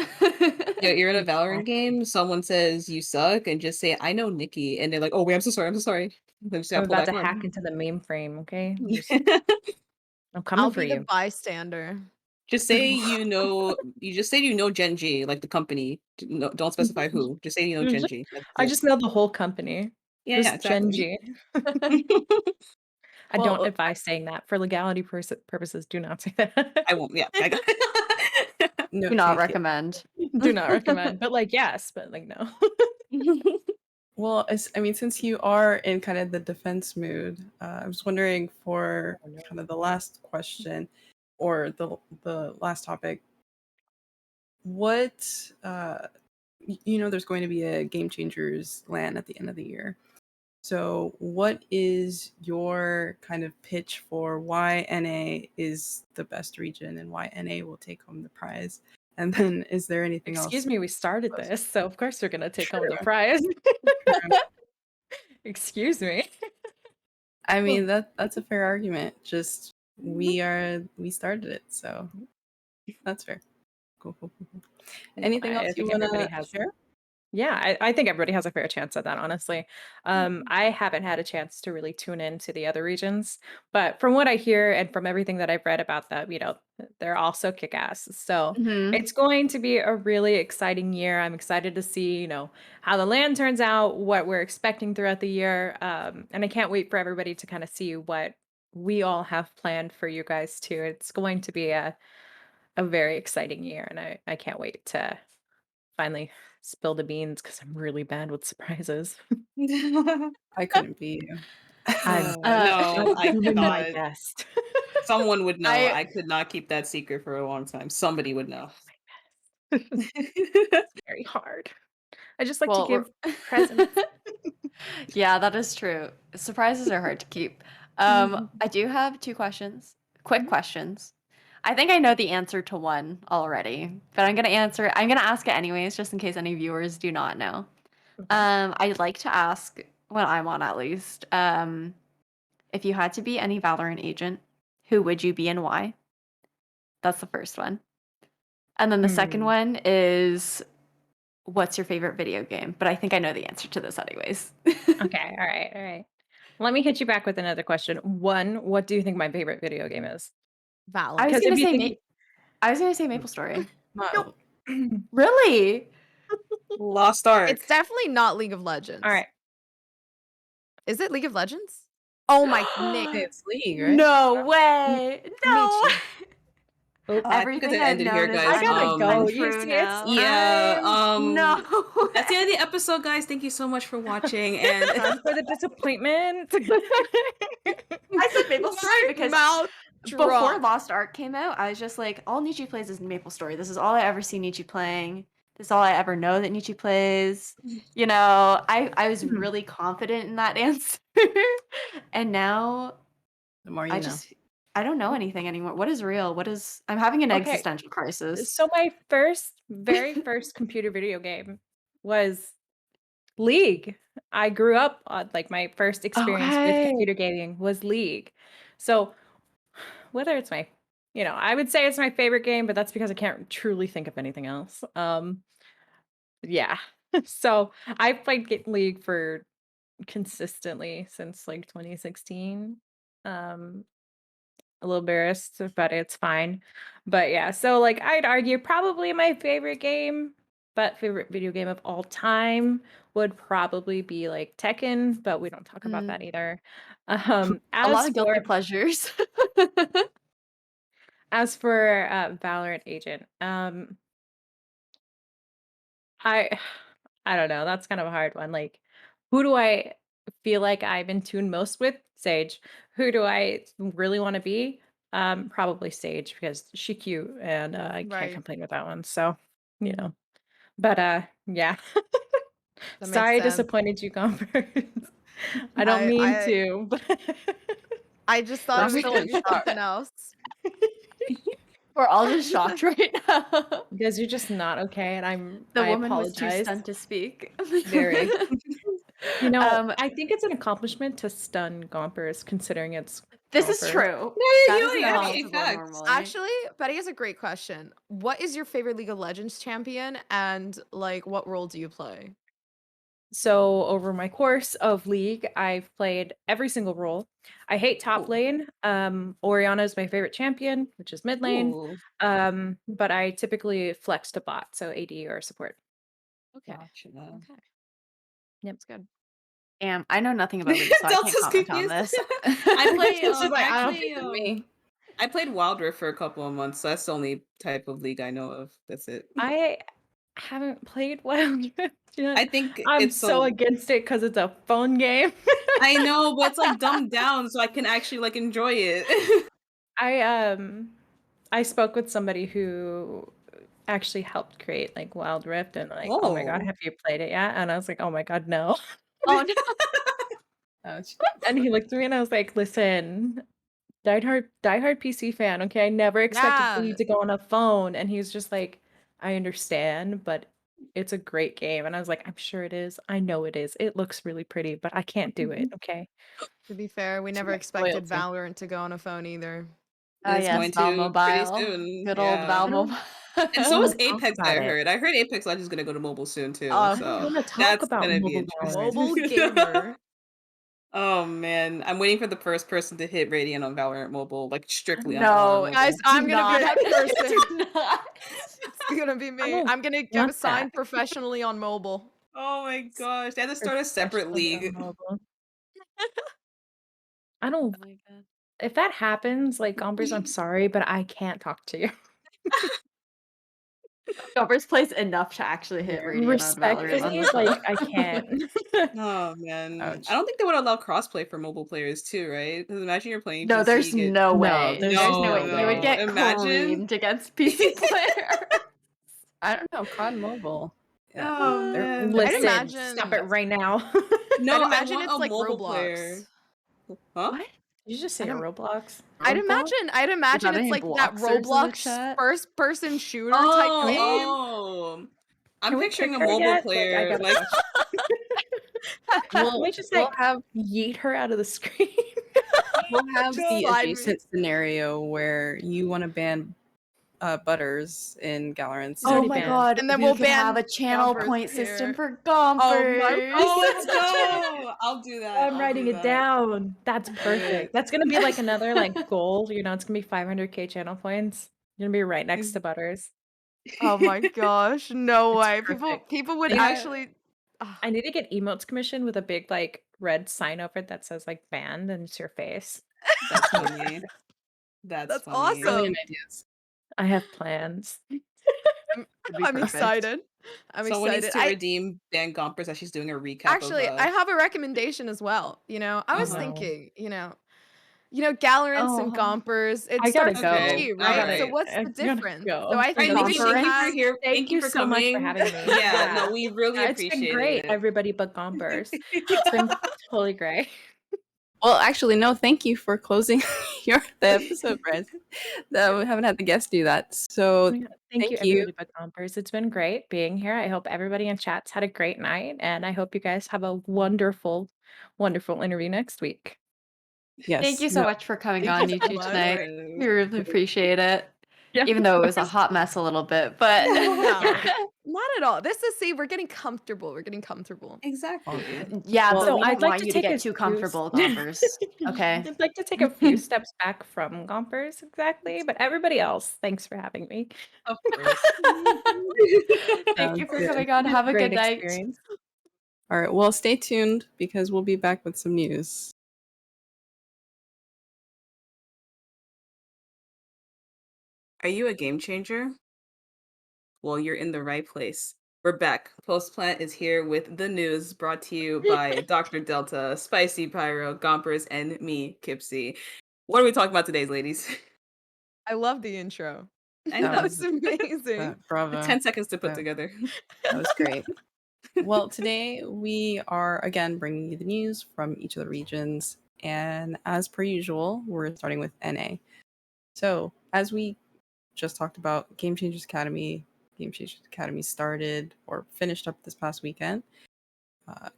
you're in a Valorant Exactly. game, someone says you suck, and just say, I know Nicci. And they're like, oh, wait, I'm so sorry. I'm so sorry. They just I'm gotta pull about that to card. hack into the mainframe. Okay, I'm I'll coming for be the you. bystander. Just say you just say you know Gen G, like the company. No, don't specify who. Just say you know Gen G. That's I it. just know the whole company. Yeah, yeah, Just Gen exactly. G. I don't Well, advise saying that for legality purposes. Do not say that. I won't. Yeah, I got. no, Do not thank you. recommend. Do not recommend, but like yes, but like no. Well, I mean, since you are in kind of the defense mood, I was wondering for Oh, no. kind of the last question or the last topic, what there's going to be a Game Changers LAN at the end of the year. So, what is your kind of pitch for why NA is the best region and why NA will take home the prize? And then, is there anything Excuse else? me, we started True. this, so of course you're gonna take home the prize. Excuse me. I Oh. mean, that's a fair argument. Just we started it, so that's fair. Cool, cool, cool, cool. No, Anything I else you think everybody wanna has. share? Yeah, I think everybody has a fair chance at that, honestly. Mhm. I haven't had a chance to really tune into the other regions, but from what I hear and from everything that I've read about them, they're also kick ass. So Mhm. it's going to be a really exciting year. I'm excited to see, how the land turns out, what we're expecting throughout the year. And I can't wait for everybody to kind of see what we all have planned for you guys too. It's going to be a very exciting year, and I can't wait to finally spill the beans because I'm really bad with surprises. I couldn't be you. I'm Uh, No, I'm I doing my cannot. best. Someone would know. I I could not keep that secret for a long time. Somebody would know. It's very hard. I just like to well, give presents. yeah, that is true. Surprises are hard to keep. I do have two questions. Quick Mhm. questions. I think I know the answer to one already, but I'm gonna ask it anyways, just in case any viewers do not know. Okay. I'd like to ask, when I'm on at least, if you had to be any Valorant agent, who would you be and why? That's the first one. And then the second Hmm. one is, what's your favorite video game? But I think I know the answer to this anyways. Okay. All right. All right. Let me hit you back with another question. One, what do you think my favorite video game is? I was Valorant. Because gonna if you say think, I was gonna say Maple Story. No. nope. Really? Lost It's Ark. definitely not League of All Legends. right. Is it League of Legends? Oh my Nick. It's League, right? No way. No. Nicci. Oh, I think it's Everything the I've end of here, known is I guys. gotta go. You untrue see, it's now. Yeah. time. No. That's the end of the episode, guys. Thank you so much for watching. And Time for the disappointment. I said Maple Story because Mouth before drop. Lost Ark came out, I was just like, all Nicci plays is Maple Story. This is all I ever see Nicci playing. This is all I ever know that Nicci plays. You know, I was Hmm. really confident in that answer. And now The more you I know. just I don't know anything anymore. What is real? I'm having an Okay. existential crisis. So my very first computer video game was League. I grew up on, like, my first experience with Okay. computer gaming was League. So whether it's my, I would say it's my favorite game, but that's because I can't truly think of anything else. Yeah. So I've played League for consistently since like 2016. A little embarrassed, but it's fine. But yeah, so like I'd argue probably my favorite game, but favorite video game of all time would probably be like Tekken, but we don't talk about Mm, that either. a lot of guilty pleasures. As for Valorant Agent, I I don't know. That's kind of a hard one. Like, who do I feel like I'm in tune most with? Sage. Who do I really want to be? Probably Sage because she cute and I can't Right. complain with that one. So, you know. But yeah. That makes Sorry I sense. disappointed you, Gompers. I don't mean I to, but I just thought I'm it was still gonna in be shock. something else. We're all just shocked right now. because you're just not okay, and The I woman was too apologize. stunned to speak. Very. I think it's an accomplishment to stun Gompers considering it's This is Gompers. true. Yeah, That you is only have impossible facts. normally. Actually, Betty has a great question. What is your favorite League of Legends champion, and like what role do you play? So over my course of League, I've played every single role. I hate top Ooh. lane. Orianna is my favorite champion, which is mid lane. Ooh, But I typically flex to bot, so AD or support. Okay. gotcha. Okay. Yep. That's good. Damn, I know nothing about League, so I can't Delta's comment on confused. this. I play She's like, I don't actually Me. I played Wild Rift for a couple of months, so that's the only type of league I know of. That's it. I haven't played Wild Rift yet. I think I'm it's so against it because it's a phone game. I know, but it's like dumbed down so I can actually like enjoy it. I spoke with somebody who actually helped create like Wild Rift and like, oh my god, Oh. have you played it yet? And I was like, oh my god, no. Oh no. Ouch. And he looked at me and I was like, listen, diehard PC fan, okay? I never expected Yeah. League to go on a phone. And he was just like, I understand, but it's a great game. And I was like, I'm sure it is. I know it is. It looks really pretty, but I can't do it, okay? To be fair, we never much expected loyalty. Valorant to go on a phone either. Oh It's yes, going Val to pretty Mobile. soon. Good old Val I don't- Mobile. And so is Wanna talk Apex, about I it. heard. I heard Apex Legends is gonna go to mobile soon too. Oh, I So don't want to talk that's about gonna be mobile Valorant. Mobile interesting. gamer. Oh man, I'm waiting for the first person to hit Radiant on Valorant Mobile, like strictly on No, Valorant Guys, Mobile. I'm do gonna be not. that person. Do not. It's gonna be I me. don't I'm gonna get want signed that. professionally on mobile. Oh my gosh, they had to start a separate Especially on league. mobile. I don't. Oh my god. If that happens, like Gompers, I'm sorry, but I can't talk to you. Gompers plays enough to actually hit Radiant on Valorant on Respectfully, the like I can't. Oh man, Ouch. I don't think they would allow crossplay for mobile players too, right? Because imagine you're playing No, PC, there's you get no No, way. there's There's no no, way. You would no. get Imagine. creamed against PC players. I don't know. COD Mobile. Yeah. Oh They're- man. Listen, imagine- stop it right now. No, I'd I imagine want it's a like mobile Roblox. player. Huh? What? Did you just say I don't- Roblox? I'd imagine any it's like that Bloxers in the Roblox chat? first person shooter type game. Oh. I'm Can we picturing kick a her mobile yet? player. Like, I Like, gotta We'll, Can we just we'll like have yeet her out of the screen? we'll have the Slide me. adjacent scenario where you want to ban Butters in Galorants. He's Oh already my banned. god. And then we we'll could have ban a channel Gompers point here. system for Oh Gompers. my oh, God. let's go. I'll do that. I'm I'll writing do it that. down. That's it. perfect. That's gonna be like another like goal. It's gonna be 500k channel points. You're gonna be right next to Butters. Oh my gosh, no It's way. perfect. People would Yeah. actually I need to get emotes commissioned with a big like red sign over it that says like banned and it's your face. That's funny. That's That's funny. awesome. Brilliant ideas. I have plans. I'm, It'd be I'm perfect. excited. I'm Someone needs excited. to redeem Dan Gompers as she's doing a recap Actually, of I have a recommendation as well. I was Oh. thinking, Galorants and Oh, Gompers, it I gotta starts go. with Okay, G, I right? alright. So gotta what's I the gotta difference? go. So I Alright, think Nicci, Gomper. thank you for has here. Thank Thank you you for so much for coming. having me. Yeah, no, Yeah. we really It's been appreciated great, it. everybody but Gompers. It's been totally great. Well, actually, no. Thank you for closing the episode, Brad. That we haven't had the guest do that. So Yeah, thank you, thank you. everybody but Gompers. It's been great being here. I hope everybody in chats had a great night, and I hope you guys have a wonderful, wonderful interview next week. Thank Yes. you so No. much for coming Thank on, you so Nicci, much. tonight. Yes. We really appreciate it. Yeah, Even of though it was a course. hot mess a little bit, but No, not at all. We're getting comfortable. We're getting comfortable. Exactly. yeah, Well, but So we I'd don't like want to you to take get a too few comfortable, Gompers. Okay. I'd like to take a few steps back from Gompers, exactly, but everybody else, thanks for having me. of course. Thank you Sounds for good. coming on. It was Have a a good great night. experience. All right. Well, stay tuned because we'll be back with some news. Are you a game changer? Well, you're in the right place. We're back. Postplant is here with the news brought to you by Dr. Delta, Spicy Pyro, Gompers, and me, Kipsy. What are we talking about today, ladies? I love the intro. I That know. That was amazing. Bravo. 10 seconds to put That, together. that was great. Well, today we are again bringing you the news from each of the regions. And as per usual, we're starting with NA. So, as we just talked about, Game Changers Academy started or finished up this past weekend.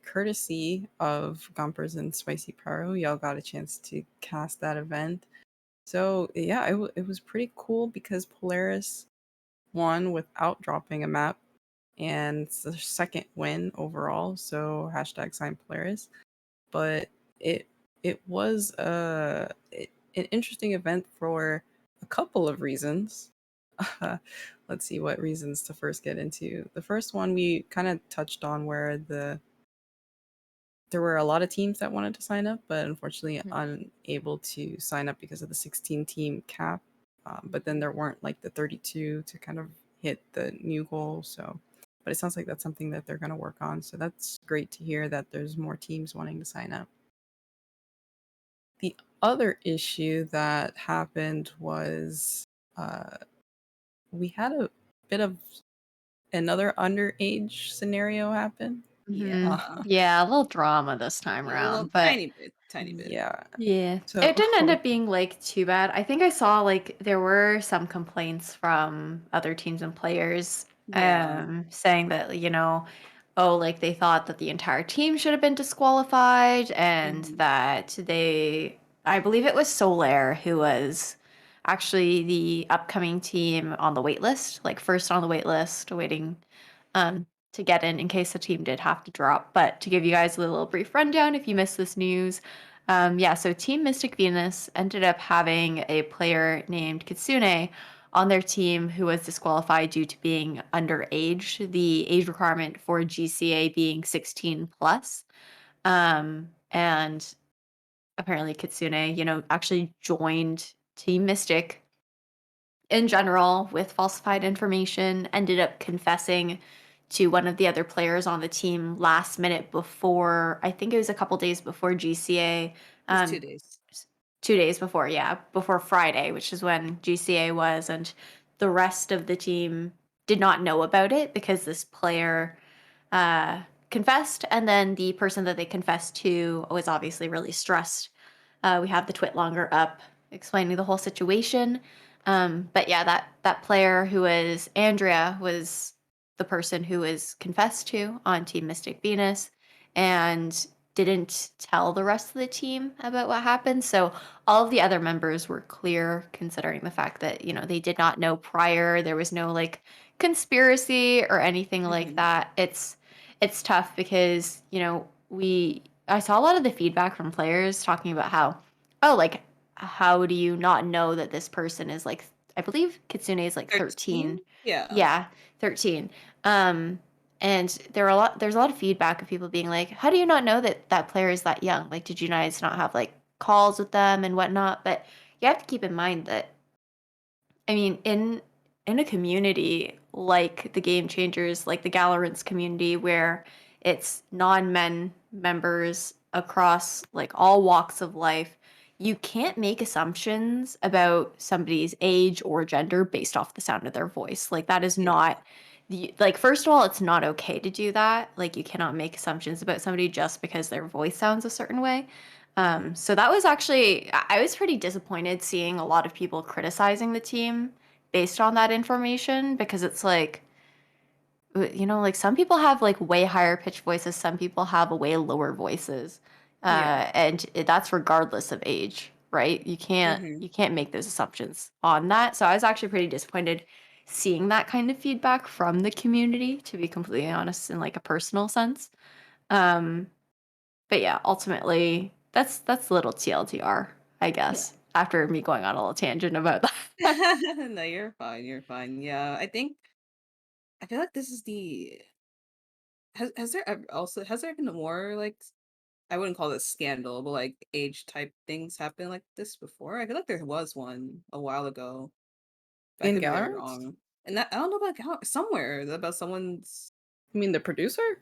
Courtesy of Gompers and Spicy Pyro, y'all got a chance to cast that event. So, yeah, it was pretty cool because Polaris won without dropping a map, and it's the second win overall. So hashtag sign Polaris. But it it was an interesting event for a couple of reasons. Let's see what reasons to first get into. The first one we kind of touched on where there were a lot of teams that wanted to sign up, but unfortunately unable to sign up because of the 16 team cap. But then there weren't like the 32 to kind of hit the new goal. So, but it sounds like that's something that they're going to work on. So that's great to hear that there's more teams wanting to sign up. The other issue that happened was we had a bit of another underage scenario happen. Yeah. Yeah, a little drama this time A little around, but tiny bit. Tiny bit. Yeah. yeah, So it didn't end up being like too bad. I think I saw like there were some complaints from other teams and players Yeah. saying that, oh, like they thought that the entire team should have been disqualified and Mhm. that I believe it was Solaire who was actually the upcoming team on the wait list, like first on the wait list, waiting to get in case the team did have to drop. But to give you guys a little brief rundown, if you missed this news, yeah, so Team Mystic Venus ended up having a player named Kitsune on their team who was disqualified due to being underage, the age requirement for GCA being 16 plus. And apparently Kitsune, actually joined Team Mystic in general with falsified information, ended up confessing to one of the other players on the team last minute before, I think it was a couple days before GCA. It's 2 days. 2 days before, yeah, before Friday, which is when GCA was, and the rest of the team did not know about it because this player confessed, and then the person that they confessed to was obviously really stressed. We have the twit longer up explaining the whole situation. But yeah, that player who was Andrea was the person who was confessed to on Team Mystic Venus and didn't tell the rest of the team about what happened. So all of the other members were clear considering the fact that, they did not know prior. There was no like conspiracy or anything like Mhm. that. It's tough because, I saw a lot of the feedback from players talking about how, oh, like how do you not know that this person is like, I believe Kitsune is like 13. 13? Yeah. Yeah, 13. Um and there's a lot of feedback of people being like, how do you not know that that player is that young? Like, did you guys not have like calls with them and whatnot? But you have to keep in mind that I mean, in a community like the Game Changers, like the Galorants community, where it's non-men members across like all walks of life, you can't make assumptions about somebody's age or gender based off the sound of their voice. Like that is Yeah. not like first of all, it's not okay to do that. Like you cannot make assumptions about somebody just because their voice sounds a certain way. So that was actually, I was pretty disappointed seeing a lot of people criticizing the team based on that information because it's like, like some people have like way higher pitched voices, some people have way lower voices, Yeah. and that's regardless of age, right? You can't Hmm. you can't make those assumptions on that. So I was actually pretty disappointed seeing that kind of feedback from the community, to be completely honest, in like a personal sense. Um, but yeah, ultimately, that's a little TLDR, I Yeah. guess, after me going on a little tangent about that. No, you're fine. You're fine. Yeah, I feel like this is the has there also has there been more like I wouldn't call it scandal, but like age type things happen like this before? I feel like there was one a while ago, but I In could be very Galorants? wrong. And that I don't know about somewhere about someone's. You mean the producer?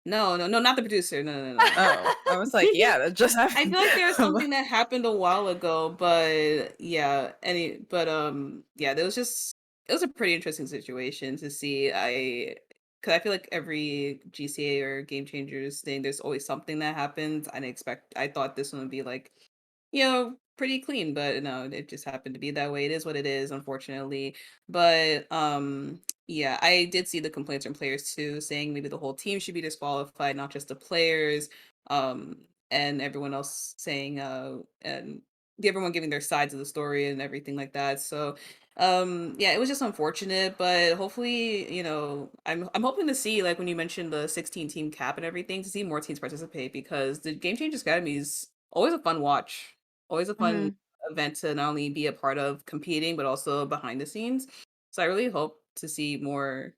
No, no, no, not the producer. No, no, no. Oh, I was like, yeah, that just I happened. feel like there was something that happened a while ago, but yeah, yeah, there was just it was a pretty interesting situation to see. Because I feel like every GCA or Game Changers thing, there's always something that happens. I thought this one would be like, pretty clean, but no, it just happened to be that way. It is what it is, unfortunately. But yeah, I did see the complaints from players too, saying maybe the whole team should be disqualified, not just the players. And everyone else saying and everyone giving their sides of the story and everything like that. So yeah, it was just unfortunate, but hopefully, I'm hoping to see, like when you mentioned the 16 team cap and everything, to see more teams participate, because the Game Changers Academy is always a fun watch, always a fun Mhm. event to not only be a part of competing but also behind the scenes. So I really hope to see more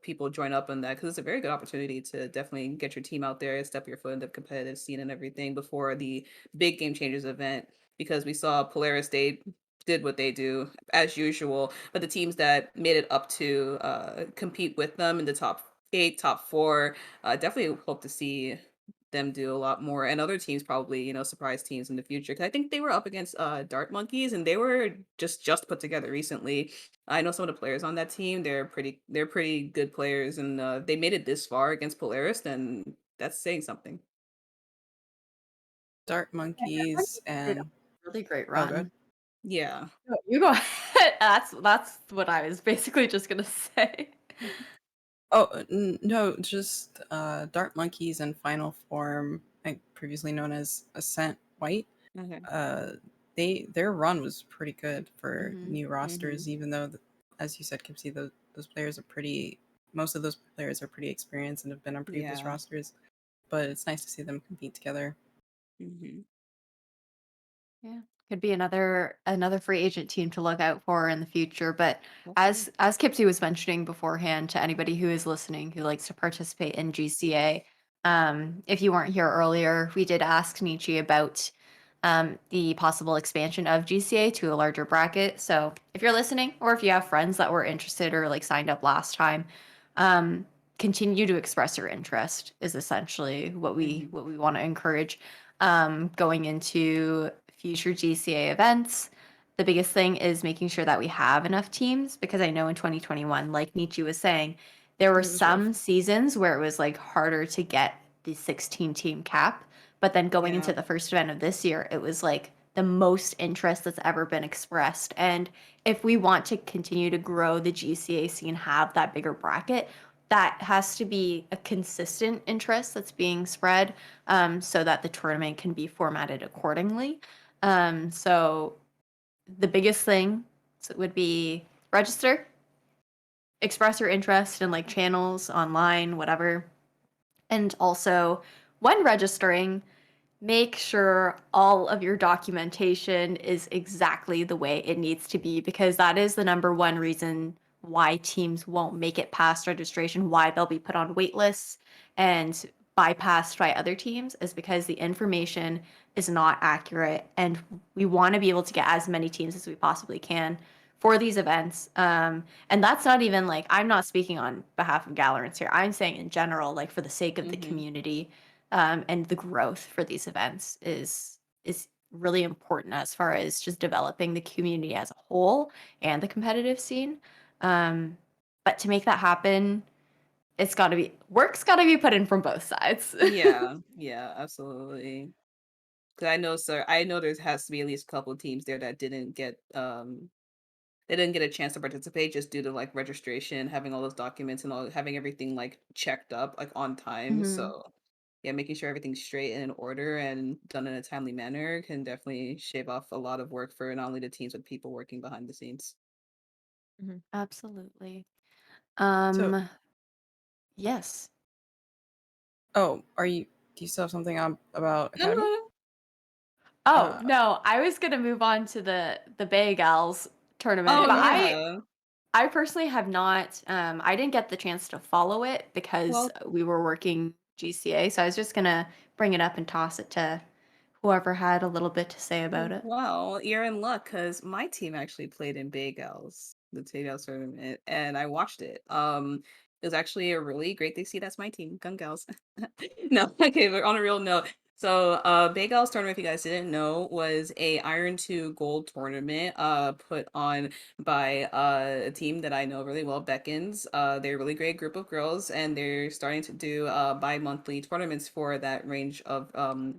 people join up on that, because it's a very good opportunity to definitely get your team out there, step your foot in the competitive scene and everything before the big Game Changers event. Because we saw Polaris, they did what they do as usual, but the teams that made it up to compete with them in the top 8, top 4, definitely hope to see them do a lot more, and other teams probably, surprise teams in the future. Because I think they were up against Dart Monkeys, and they were just put together recently. I know some of the players on that team. They're pretty good players, and they made it this far against Polaris, and that's saying something. Dart Yeah, Dart Monkeys Monkeys did a and really great oh, good. run. Yeah. No, you go ahead. That's what I was basically just gonna say. Oh, no, just Dart Monkeys and Final Form, like previously known as Ascent White. Okay. Uh, their run was pretty good for Hmm. new Hmm. rosters, even though, as you said, Kipsy, those players are pretty. Most of those players are pretty experienced and have been on previous Yeah. rosters. But it's nice to see them compete together. Hmm. Yeah, could be another free agent team to look out for in the future. But Hopefully. as Kipsy was mentioning beforehand, to anybody who is listening who likes to participate in GCA, if you weren't here earlier, we did ask Nicci about the possible expansion of GCA to a larger bracket. So if you're listening, or if you have friends that were interested or like signed up last time, um, continue to express your interest is essentially what we Hmm. what we want to encourage going into future GCA events. The biggest thing is making sure that we have enough teams, because I know in 2021, like Nicci was saying, there were It was rough. some seasons where it was like harder to get the 16 team cap. But then going into Yeah. the first event of this year, it was like the most interest that's ever been expressed. And if we want to continue to grow the GCA scene, have that bigger bracket, that has to be a consistent interest that's being spread, so that the tournament can be formatted accordingly. So the biggest thing would be register, express your interest in like channels, online, whatever. And also, when registering, make sure all of your documentation is exactly the way it needs to be, because that is the number one reason why teams won't make it past registration, why they'll be put on wait lists and bypassed by other teams, is because the information is not accurate. And we want to be able to get as many teams as we possibly can for these events. And that's not even like, I'm not speaking on behalf of Galorants here. I'm saying in general, like for the sake of the community, and the growth for these events is really important as far as just developing the community as a whole and the competitive scene. But to make that happen, work's got to be put in from both sides. Yeah, yeah, absolutely. Because I know there has to be at least a couple of teams there that they didn't get a chance to participate just due to like registration, having all those documents and all having everything like checked up like on time. Mhm. So yeah, making sure everything's straight and in order and done in a timely manner can definitely shave off a lot of work for not only the teams but people working behind the scenes. Absolutely. So, Yes. oh, do you still have something on about No, no, Academy? no. Oh, Uh, no, I was gonna move on to the Bay Gals tournament, Oh but yeah. I personally have not. I didn't get the chance to follow it because Well, we were working GCA, so I was just gonna bring it up and toss it to whoever had a little bit to say about it. well, you're in luck because my team actually played in Bay Gals, the Tay Gals tournament, and I watched it. It was actually a really great thing. See, that's my team, Gun Gals. No, okay, but on a real note. So, Bay Gals tournament, if you guys didn't know, was a Iron 2 Gold tournament, put on by a team that I know really well, Beckons. They're a really great group of girls, and they're starting to do bi-monthly tournaments for that range of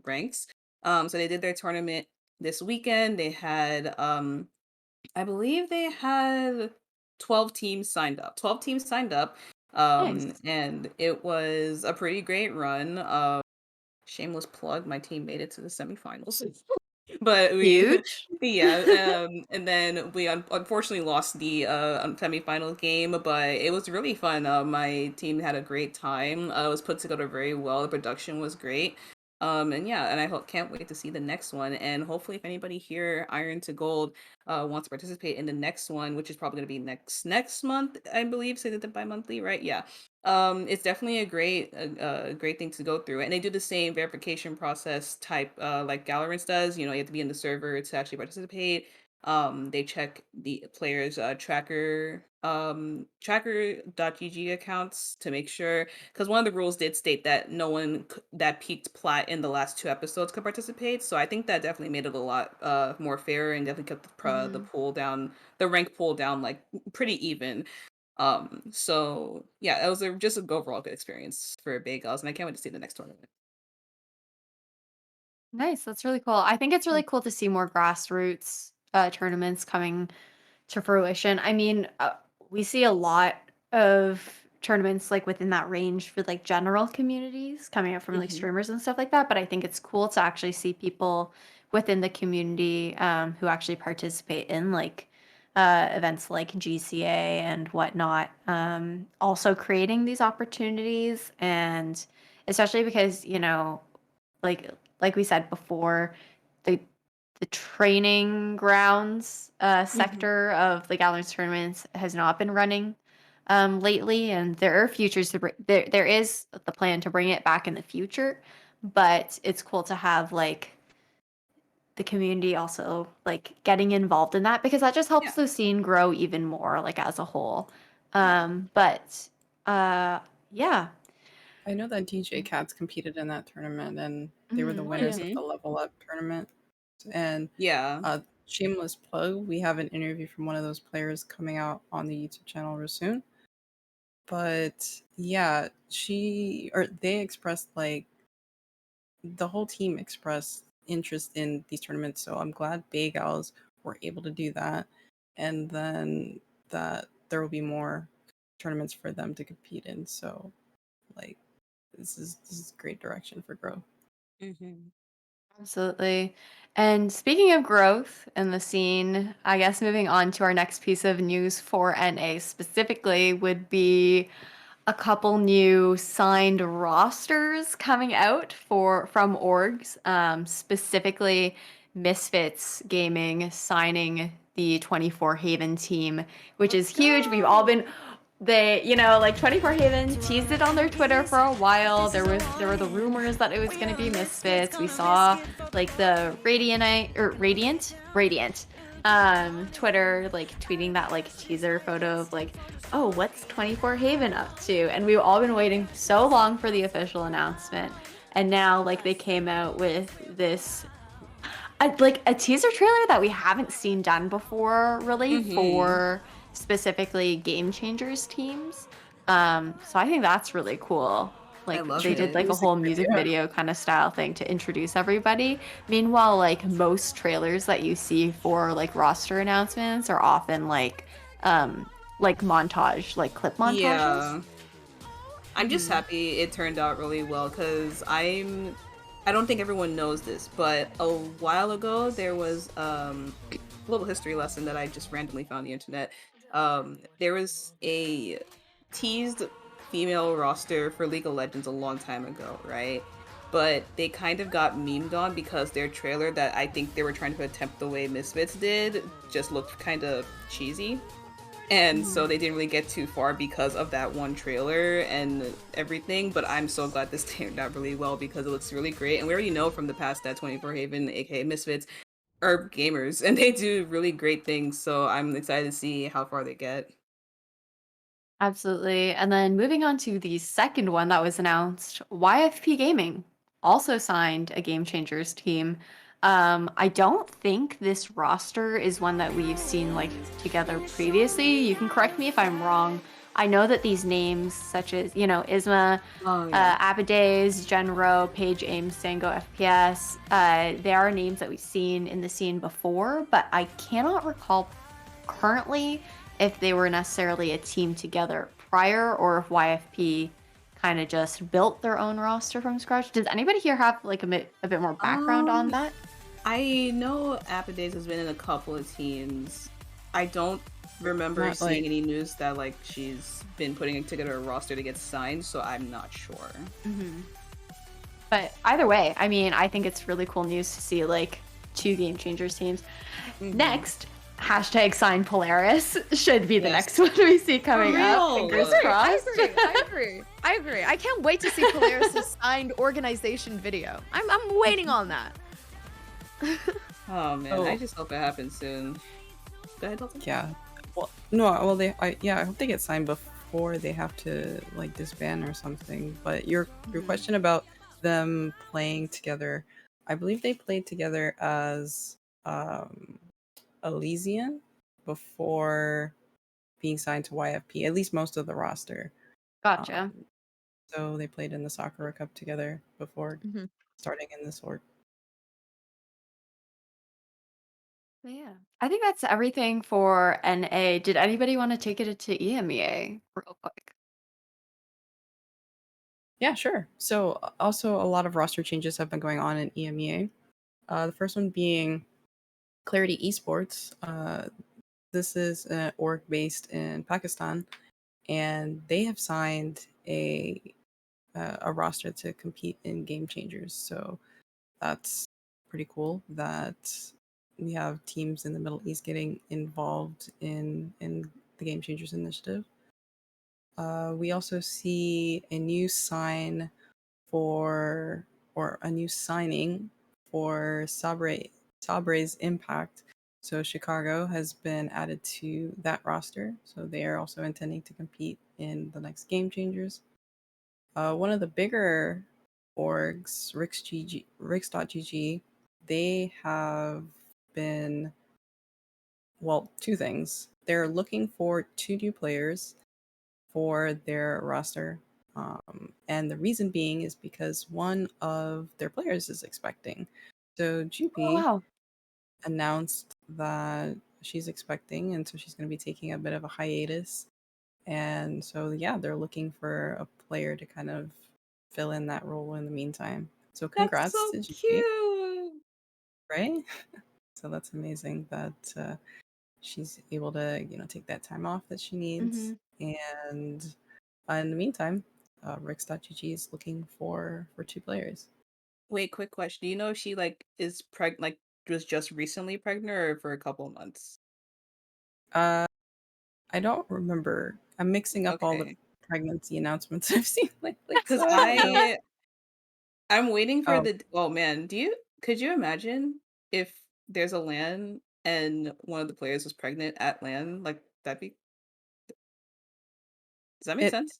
ranks. So they did their tournament this weekend. They had I believe they had 12 teams signed up. 12 teams signed up. Nice. And it was a pretty great run. Shameless plug, my team made it to the semifinals. But we Huge. yeah, and then we unfortunately lost the semifinal game, but it was really fun. My team had a great time. It was put together very well. The production was great. And yeah, and I can't wait to see the next one. And hopefully, if anybody here, Iron to Gold, wants to participate in the next one, which is probably going to be next month, I believe. So they did the bi-monthly, right? Yeah. It's definitely a great thing to go through, and they do the same verification process type like Galorants does. You know, you have to be in the server to actually participate. They check the players tracker.gg accounts to make sure, because one of the rules did state that no one that peaked plat in the last 2 episodes could participate. So I think that definitely made it a lot more fair and definitely kept the pool down, the rank pool down like pretty even. So yeah, it was just a overall good experience for Bay Girls, and I can't wait to see the next tournament. Nice. That's really cool. I think it's really cool to see more grassroots tournaments coming to fruition. I mean, we see a lot of tournaments like within that range for like general communities coming up from like Hmm. streamers and stuff like that. But I think it's cool to actually see people within the community who actually participate in like events like GCA and whatnot. Also creating these opportunities, and especially because like we said before, the the training grounds Hmm. sector of the Galleries tournaments has not been running lately, and there are futures to there is the plan to bring it back in the future, but it's cool to have like the community also like getting involved in that because that just helps Yeah, the scene grow even more like as a whole. yeah. But yeah. I know that DJ Cats competed in that tournament, and they were the Mhm. Oh yeah. winners of the Level Up tournament. And Yeah. shameless plug, we have an interview from one of those players coming out on the YouTube channel real soon. But yeah, they expressed like the whole team expressed interest in these tournaments. So I'm glad Bay Gals were able to do that, and then that there will be more tournaments for them to compete in. So like this is great direction for growth. Hmm. Absolutely. And speaking of growth in the scene, I guess moving on to our next piece of news for NA specifically would be a couple new signed rosters coming out from orgs, specifically Misfits Gaming signing the 24 Haven team, which is Let's huge. We've all go. been like 24 Haven teased it on their Twitter for a while. There were the rumors that it was going to be Misfits. We saw like the Radiant Twitter like tweeting that like teaser photo of like, oh, what's 24 Haven up to? And we've all been waiting so long for the official announcement. And now like they came out with this like a teaser trailer that we haven't seen done before really Mm-hmm. for specifically Game Changers teams. So I think that's really cool. I Like love they did it. like a Music whole music video. video kind of style thing to introduce everybody. Meanwhile, like most trailers that you see for like roster announcements are often like montage, like clip montages. Yeah. I'm just Mhm. happy it turned out really well because I don't think everyone knows this, but a while ago there was a little history lesson that I just randomly found on the internet. There was a teased female roster for League of Legends a long time ago, right? But they kind of got memed on because their trailer that I think they were trying to attempt the way Misfits did just looked kind of cheesy. And so they didn't really get too far because of that one trailer and everything, but I'm so glad this turned out really well because it looks really great. And we already know from the past that 24 Haven, aka Misfits, are gamers and they do really great things, so I'm excited to see how far they get. Absolutely. And then moving on to the second one that was announced, YFP Gaming also signed a Game Changers team. I don't think this roster is one that we've seen like together previously. You can correct me if I'm wrong. I know that these names, such as, Isma, Oh yeah. Abadays, Genro, Paige Ames, Sango FPS, they are names that we've seen in the scene before, but I cannot recall currently if they were necessarily a team together prior or if YFP kind of just built their own roster from scratch. Does anybody here have like a bit more background on Um, that? I know Apadays has been in a couple of teams. I don't remember Not seeing like any news that like she's been putting together a roster to get signed, so I'm not sure. But either way, I mean, I think it's really cool news to see like two Game Changers teams. Mhm. Next, hashtag sign Polaris should be the Yes. next one we see coming up. real. Fingers I crossed. I agree. I can't wait to see Polaris' signed organization video. I'm waiting on that. Oh man, Oh. I just hope it happens soon. Go ahead, Dalton. Yeah. Well, no. Well, I hope they get signed before they have to like disband or something. But your question about them playing together, I believe they played together as Elysian before being signed to YFP. At least most of the roster. Gotcha. So they played in the Sakura Cup together before Mhm. starting in this org. But yeah, I think that's everything for NA. Did anybody want to take it to EMEA real quick? Yeah, sure. So also a lot of roster changes have been going on in EMEA. The first one being Clarity Esports. This is an org based in Pakistan, and they have signed a roster to compete in Game Changers. So that's pretty cool that we have teams in the Middle East getting involved in the Game Changers initiative. We also see a new sign for or a new signing for Sabre's Impact. So Chicago has been added to that roster. So they are also intending to compete in the next Game Changers. One of the bigger orgs, Rix.gg, they have been, well, two things. They're looking for two new players for their roster. And the reason being is because one of their players is expecting. So Oh GP wow. announced that she's expecting, and so she's going to be taking a bit of a hiatus. And so, yeah, they're looking for a player to kind of fill in that role in the meantime. So, That's congrats so to GP, cute. right? So that's amazing that she's able to, take that time off that she needs. And in the meantime, Rix.gg is looking for two players. Wait, quick question. Do you know if she like is like was just recently pregnant or for a couple of months? Uh, I don't remember. I'm mixing up all the Okay. pregnancy announcements I've seen lately, Because so I don't know. I'm waiting for Oh, the oh man, could you imagine if there's a LAN and one of the players was pregnant at LAN, like that'd be. Does that make It sense?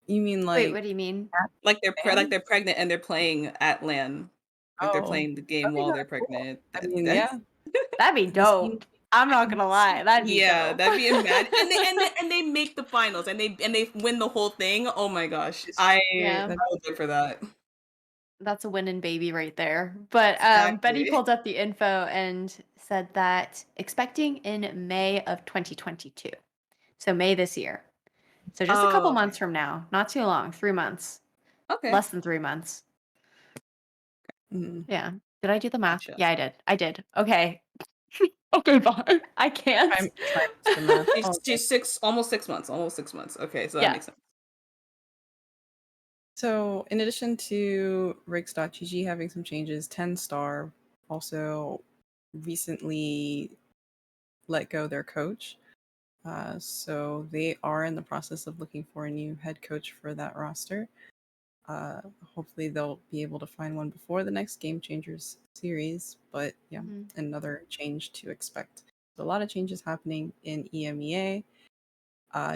You mean Wait, like what do you mean? Like fans? they're pregnant and they're playing at LAN, like they're Oh, playing the game that'd be while kind they're of cool. pregnant. I mean, That's yeah, That'd be this seems dope. I'm not gonna lie, that'd be yeah, dope. that'd be imagine, and they make the finals and they win the whole thing. Oh my gosh, it's I Yeah. that would live for that. That's a winning baby right there. But Betty Exactly. pulled up the info and said that expecting in May of 2022. So May this year. So just a couple Oh, okay. months from now. Not too long. 3 months. Okay. Less than 3 months. mhm. Yeah. Did I do the math? Gotcha. Yeah, I did. I did. Okay. Okay, bye. I can't. Try to do the math. She's Oh, okay. she's six, almost 6 months, almost 6 months. Okay, so that Yeah. makes sense. So, in addition to Rigs.gg having some changes, 10 Star also recently let go their coach. So, they are in the process of looking for a new head coach for that roster. Uh, Hopefully, they'll be able to find one before the next Game Changers series. But yeah, Mhm. another change to expect. So, a lot of changes happening in EMEA.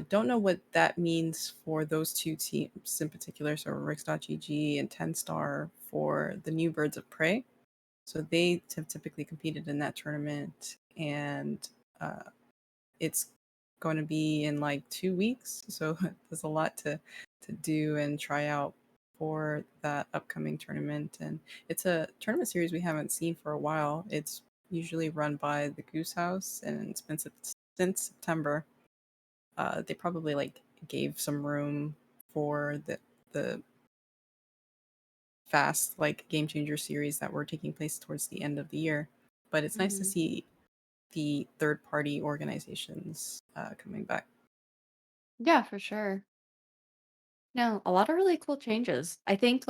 Don't know what that means for those two teams in particular. So Rix.gg and 10 Star for the new Birds of Prey. So they have typically competed in that tournament, and it's going to be in like 2 weeks. So there's a lot to do and try out for that upcoming tournament. And it's a tournament series we haven't seen for a while. It's usually run by the Goose House, and it's been since September. They probably like gave some room for the fast like game changer series that were taking place towards the end of the year. But it's nice to Mhm. see the third party organizations coming back. Yeah, for sure. No, a lot of really cool changes. I think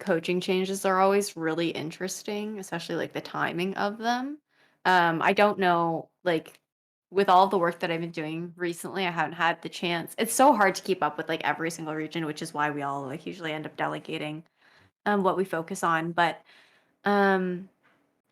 coaching changes are always really interesting, especially like the timing of them. I don't know, like with all the work that I've been doing recently, I haven't had the chance. It's so hard to keep up with like every single region, which is why we all like usually end up delegating what we focus on. But um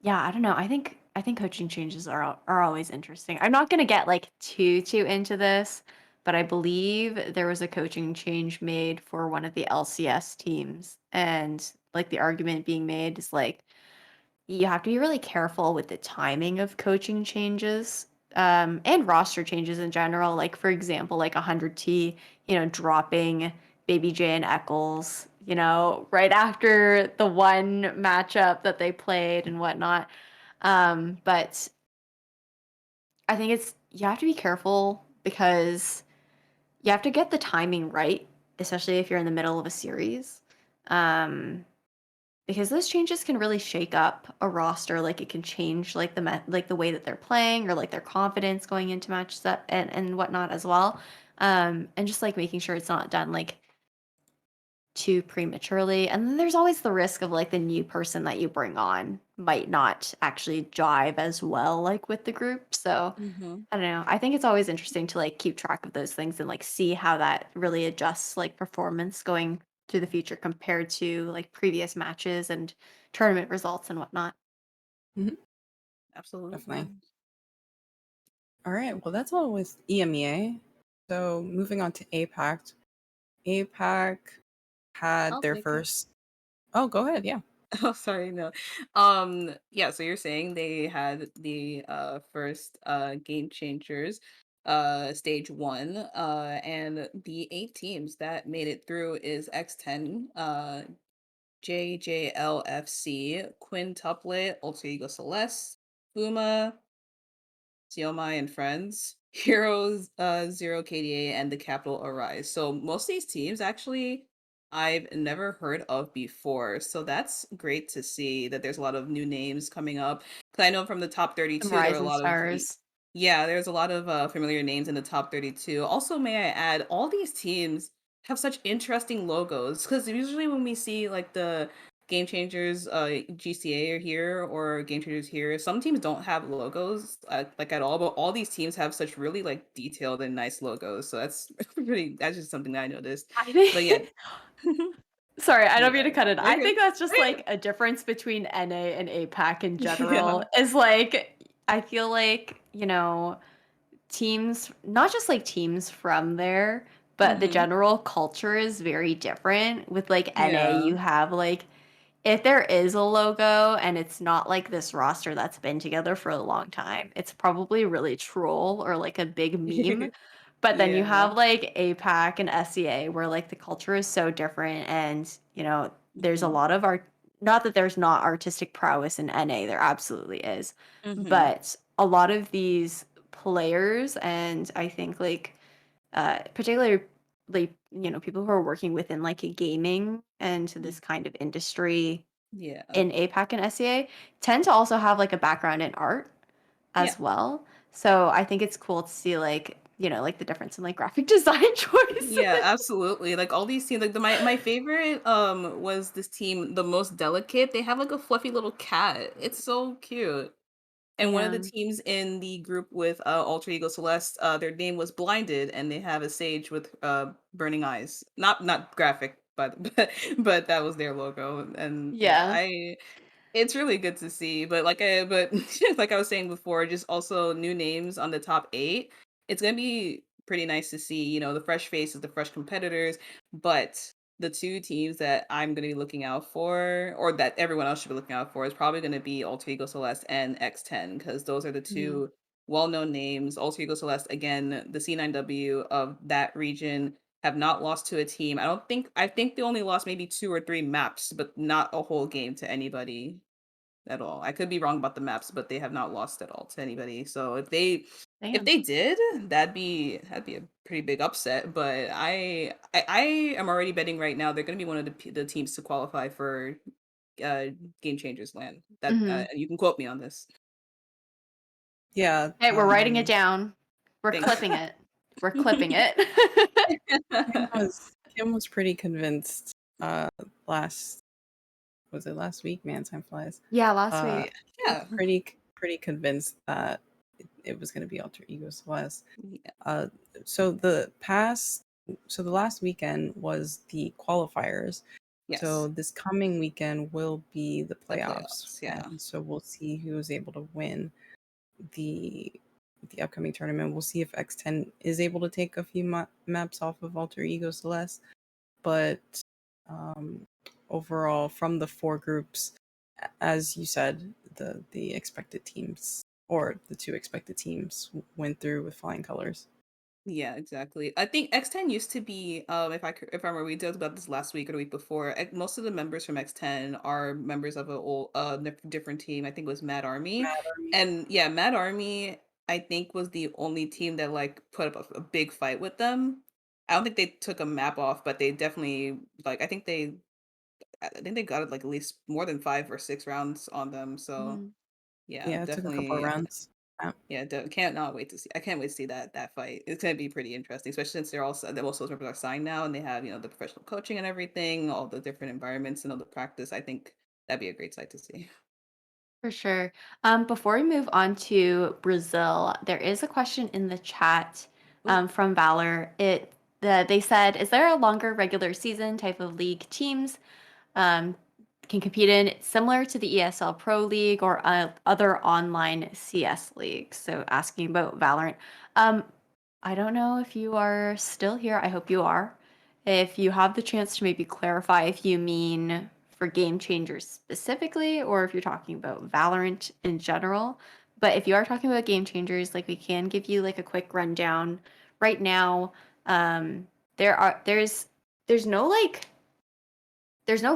yeah, I don't know. I think coaching changes are always interesting. I'm not gonna get like too into this, but I believe there was a coaching change made for one of the LCS teams, and like the argument being made is like you have to be really careful with the timing of coaching changes, and roster changes in general. Like for example, like 100T, dropping Baby J and Eccles, right after the one matchup that they played and whatnot. But I think you have to be careful because you have to get the timing right, especially if you're in the middle of a series. Um, because those changes can really shake up a roster. Like it can change like like the way that they're playing or like their confidence going into matches up and whatnot as well. And just like making sure it's not done like too prematurely. And then there's always the risk of like the new person that you bring on might not actually jive as well like with the group. So Mm-hmm. I don't know. I think it's always interesting to like keep track of those things and like see how that really adjusts like performance going through the future compared to like previous matches and tournament results and whatnot. Mhm, Absolutely. definitely. All right. Well, that's all with EMEA. So moving on to APAC. APAC had I'll their take it. first. Oh, go ahead. Yeah. Oh, sorry, no. Yeah, so you're saying they had the first game changers stage 1 and the 8 teams that made it through is X10, JJLFC, Quintuplet, Alter Ego Celeste, Fuma, Siomai and Friends, Heroes, Zero KDA, and the Capital Arise. So most of these teams actually I've never heard of before. So that's great to see that there's a lot of new names coming up. Because I know from the top Some 32, there are a rising lot of stars. yeah, there's a lot of familiar names in the top 32. Also, may I add, all these teams have such interesting logos because usually when we see like the Game Changers GCA are here or Game Changers here, some teams don't have logos like at all, but all these teams have such really like detailed and nice logos. So that's that's just something that I noticed. I But yeah. think Sorry, I don't mean Yeah, to cut it. you're I good. think that's just You're like a difference between NA and APAC in Yeah. general. Is like I feel like, teams, not just like teams from there, but the Mhm. general culture is very different. With like NA, Yeah. you have like if there is a logo and it's not like this roster that's been together for a long time, it's probably really troll or like a big meme. But then you Yeah. have like APAC and SEA where like the culture is so different and there's a Mhm. lot of art, not that there's not artistic prowess in NA, there absolutely is. Mhm. But a lot of these players and I think like particularly people who are working within like a gaming and Mm. this kind of industry Yeah. in APAC and SEA tend to also have like a background in art Yeah. as well. So I think it's cool to see like, like the difference in like graphic design choices. Yeah, absolutely. Like all these teams, like my favorite was this team, the most delicate. They have like a fluffy little cat. It's so cute. And one of the Yeah. teams in the group with Alter Ego Celeste, their name was Blinded, and they have a sage with burning eyes. Not graphic, but but that was their logo. And yeah, Yeah. it's really good to see, but like I was saying before, just also new names on the top 8. It's gonna be pretty nice to see, the fresh faces, the fresh competitors, but the 2 teams that I'm gonna be looking out for, or that everyone else should be looking out for, is probably gonna be Alter Ego Celeste and X10, because those are the Mhm. 2 well-known names. Alter Ego Celeste, again, the C9W of that region, have not lost to a team. I think they only lost maybe 2 or 3 maps, but not a whole game to anybody at all. I could be wrong about the maps, but they have not lost at all to anybody. So if Damn. they did, that'd be a pretty big upset. But I am already betting right now they're going to be one of the teams to qualify for uh Game Changers LAN. That Mhm. you can quote me on this. Yeah. Hey, we're writing it down. We're Thank clipping it. We're clipping it. Kim was pretty convinced last was it last week? Man, time flies. Yeah, last Uh week. Yeah. pretty convinced that it was going to be Alter Ego Celeste. Yeah. Uh, so the last weekend was the qualifiers. So Yes. this coming weekend will be the The playoffs, playoffs. Yeah. and so we'll see who is able to win the upcoming tournament. We'll see if X10 is able to take a few maps off of Alter Ego Celeste, but um, overall, from the 4 groups, as you said, the expected teams, or the 2 expected teams, went through with flying colors. Yeah, exactly. I think X10 used to be, if I remember, we talked about this last week or the week before. Most of the members from X10 are members of a old, different team. I think it was Mad Army, Mad Army. and yeah, Mad Army, I think, was the only team that like put up a big fight with them. I don't think they took a map off, but they definitely like. I think they got like at least more than 5 or 6 rounds on them. So Mhm. yeah, Yeah, it took a couple of definitely. rounds. Yeah. Yeah, can't not wait to see. I can't wait to see that fight. It's gonna be pretty interesting, especially since they're also members are signed now, and they have the professional coaching and everything, all the different environments and all the practice. I think that'd be a great sight to see. For sure. Before we move on to Brazil, there is a question in the chat Ooh, from Valor. They said, "Is there a longer regular season type of league teams um, can compete in, similar to the ESL Pro League or other online CS leagues?" So asking about Valorant. Um, I don't know if you are still here. I hope you are. If you have the chance to maybe clarify if you mean for Game Changers specifically, or if you're talking about Valorant in general. But if you are talking about Game Changers, like we can give you like a quick rundown. Right now, um, there's no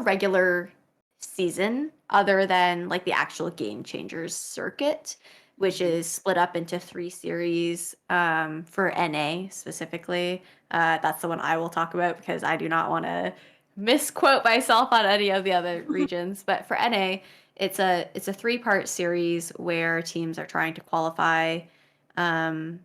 regular season other than like the actual Game Changers circuit, which mhm. is split up into 3 series for NA specifically. That's the one I will talk about because I do not want to misquote myself on any of the other regions. But for NA, it's a 3-part series where teams are trying to qualify. Um,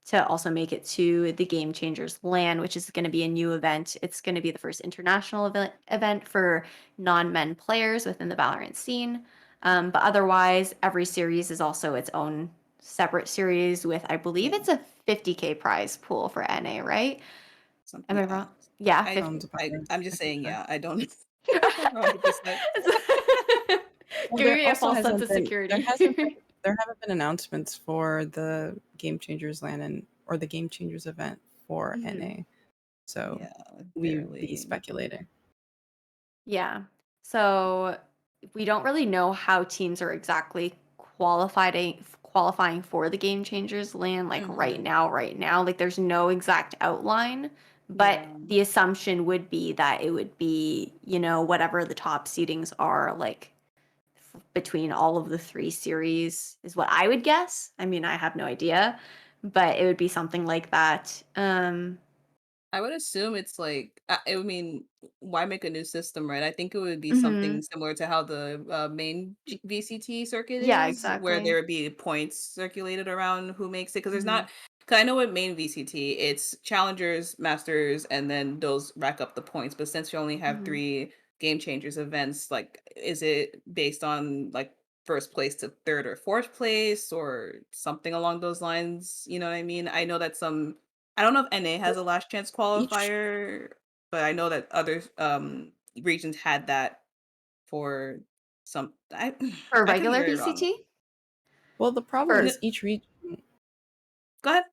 to also make it to the Game Changers LAN, which is going to be a new event. It's going to be the first international event for non-men players within the Valorant scene. But otherwise, every series is also its own separate series with, I believe Yeah, it's a 50K prize pool for NA, right? Am I yeah, wrong? Yeah, I, 50. Sounds about right. I'm just I can saying, check. yeah, I don't remember 100%. Well, Giving there me a also false sense hasn't of been security. there haven't been announcements for the Game Changers LAN or the Game Changers event for Mhm. NA. So Yeah, we'd be barely. speculating. Yeah. So we don't really know how teams are exactly qualifying for the Game Changers land like Hmm. right now. Like there's no exact outline, but Yeah. the assumption would be that it would be, whatever the top seedings are like between all of the three series is what I would guess. I mean, I have no idea, but it would be something like that. I would assume it's like, I mean, why make a new system, right? I think it would be something Mhm. similar to how the main VCT circuit Yeah, is, where there exactly. would be points circulated around who makes it. Because there's Mhm. not, because I know with main VCT, it's challengers, masters, and then those rack up the points. But since you only have Mhm. three game changers events, like, is it based on like first place to third or fourth place or something along those lines? You know what I mean? I know that I don't know if NA has a last chance Each qualifier, but I know that other regions had that for some. For I could be regular very wrong. VCT? well, the problem For N- is Go ahead.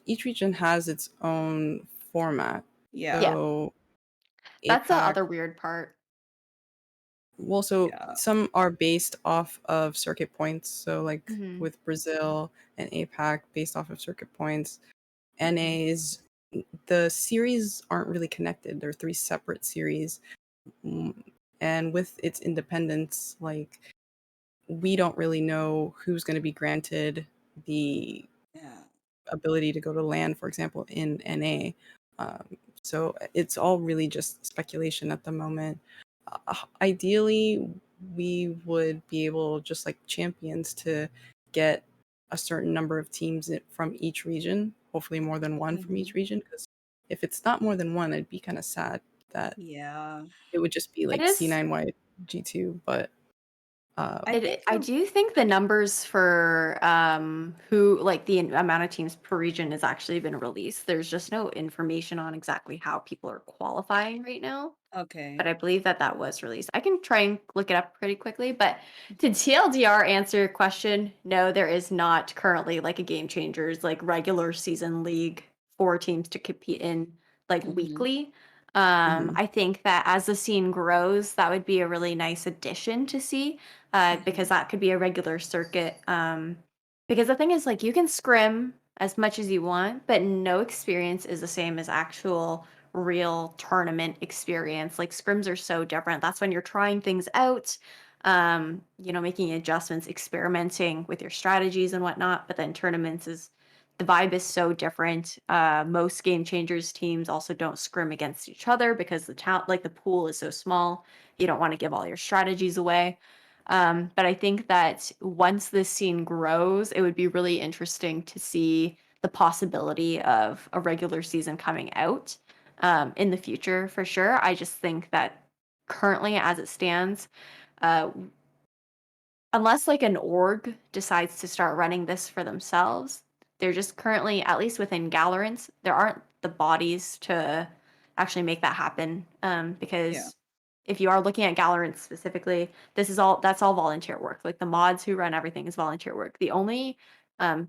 each region has its own format. Yeah, Yeah, So that's the APAC, other weird part. well, so yeah. some are based off of circuit points. So like Mhm. with Brazil and APAC based off of circuit points. Mhm. NA is the series aren't really connected. They're three separate series. Mm, And with its independence, like we don't really know who's going to be granted the Yeah, ability to go to land, for example, in NA. So it's all really just speculation at the moment. Ideally, we would be able, just like champions, to get a certain number of teams from each region, hopefully more than one from hmm, each region. Because if it's not more than one, it'd be kind of sad that yeah. it would just be It like is C9Y G2. But uh, I think I for do think the numbers for who like the amount of teams per region has actually been released. There's just no information on exactly how people are qualifying right now, but okay. I believe that that was released. I can try and look it up pretty quickly, but to TLDR answer your question, no, there is not currently like a Game Changers like regular season league for teams to compete in like Hmm. weekly. mhm, I think that as the scene grows, that would be a really nice addition to see, because Hmm. that could be a regular circuit. Because the thing is, like, you can scrim as much as you want, but no experience is the same as actual real tournament experience. Like scrims are so different. That's when you're trying things out, making adjustments, experimenting with your strategies and whatnot. But then tournaments is the vibe is so different. Most game changers teams also don't scrim against each other because the pool is so small. You don't want to give all your strategies away. But I think that once this scene grows, it would be really interesting to see the possibility of a regular season coming out in the future for sure. I just think that currently, as it stands, uh, unless like an org decides to start running this for themselves, they're just currently, at least within Galorants, there aren't the bodies to actually make that happen. Yeah, Because if you are looking at Galorants specifically, that's all volunteer work. Like the mods who run everything is volunteer work. The only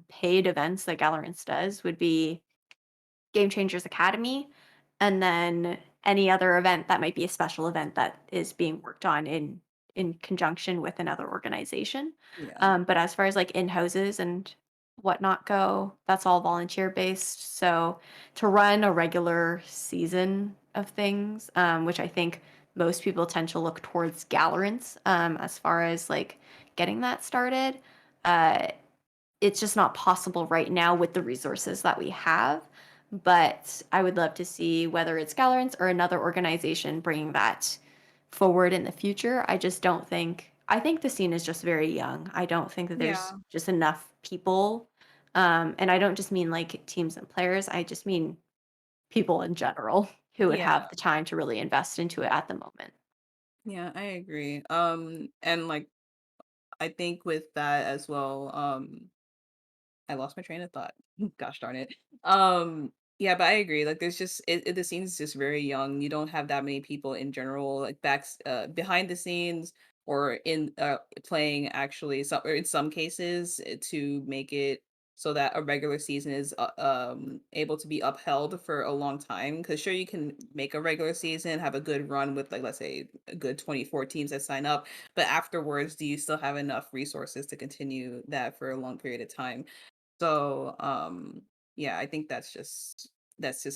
paid events that Galorants does would be Game Changers Academy, and then any other event that might be a special event that is being worked on in conjunction with another organization. yeah, But as far as like in houses and whatnot go, that's all volunteer based. So to run a regular season of things, which I think most people tend to look towards Galorants, as far as like getting that started. Uh, it's just not possible right now with the resources that we have. But I would love to see whether it's Galorants or another organization bringing that forward in the future. I think the scene is just very young. I don't think that there's yeah, just enough people. And I don't just mean like teams and players, I just mean people in general who would yeah, have the time to really invest into it at the moment. yeah. I agree. And like, I think with that as well. I lost my train of thought. Gosh darn it. Um, Yeah, but I agree. Like, there's just the scene's just very young. You don't have that many people in general, like behind the scenes or in playing actually. Some or in some cases to make it so that a regular season is able to be upheld for a long time. Because sure, you can make a regular season, have a good run with like let's say a good 24 teams that sign up, but afterwards, do you still have enough resources to continue that for a long period of time? So, yeah, I think that's just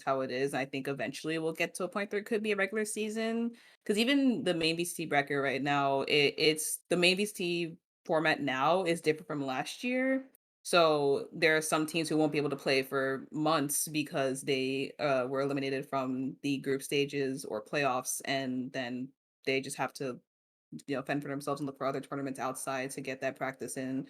how it is. I think eventually we'll get to a point where it could be a regular season. Because even the main VC bracket right now, it's the main VC format now is different from last year. So there are some teams who won't be able to play for months because they were eliminated from the group stages or playoffs, and then they just have to fend for themselves and look for other tournaments outside to get that practice in.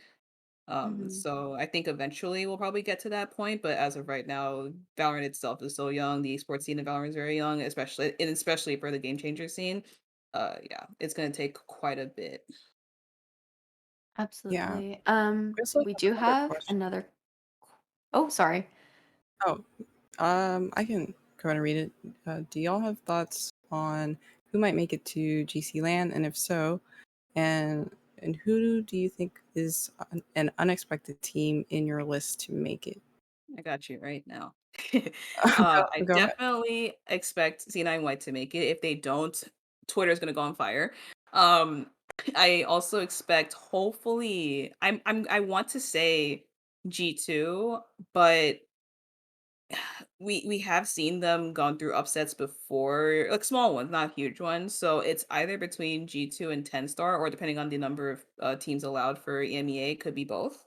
Mhm. So I think eventually we'll probably get to that point, but as of right now, Valorant itself is so young. The esports scene of Valorant is very young, especially for the game changer scene. Yeah, it's gonna take quite a bit. Yeah. Absolutely. We also We have do another have question. another. Oh, sorry. Oh, I can go ahead and read it. Do y'all have thoughts on who might make it to GC LAN, and if so, and who do you think is an unexpected team in your list to make it? I got you right now. I Go ahead. definitely expect C9 White to make it. If they don't, Twitter's gonna go on fire. Um, I also expect, hopefully, I want to say G2, but we have seen them gone through upsets before, like small ones, not huge ones. So it's either between G2 and 10 star, or depending on the number of teams allowed for EMEA, could be both.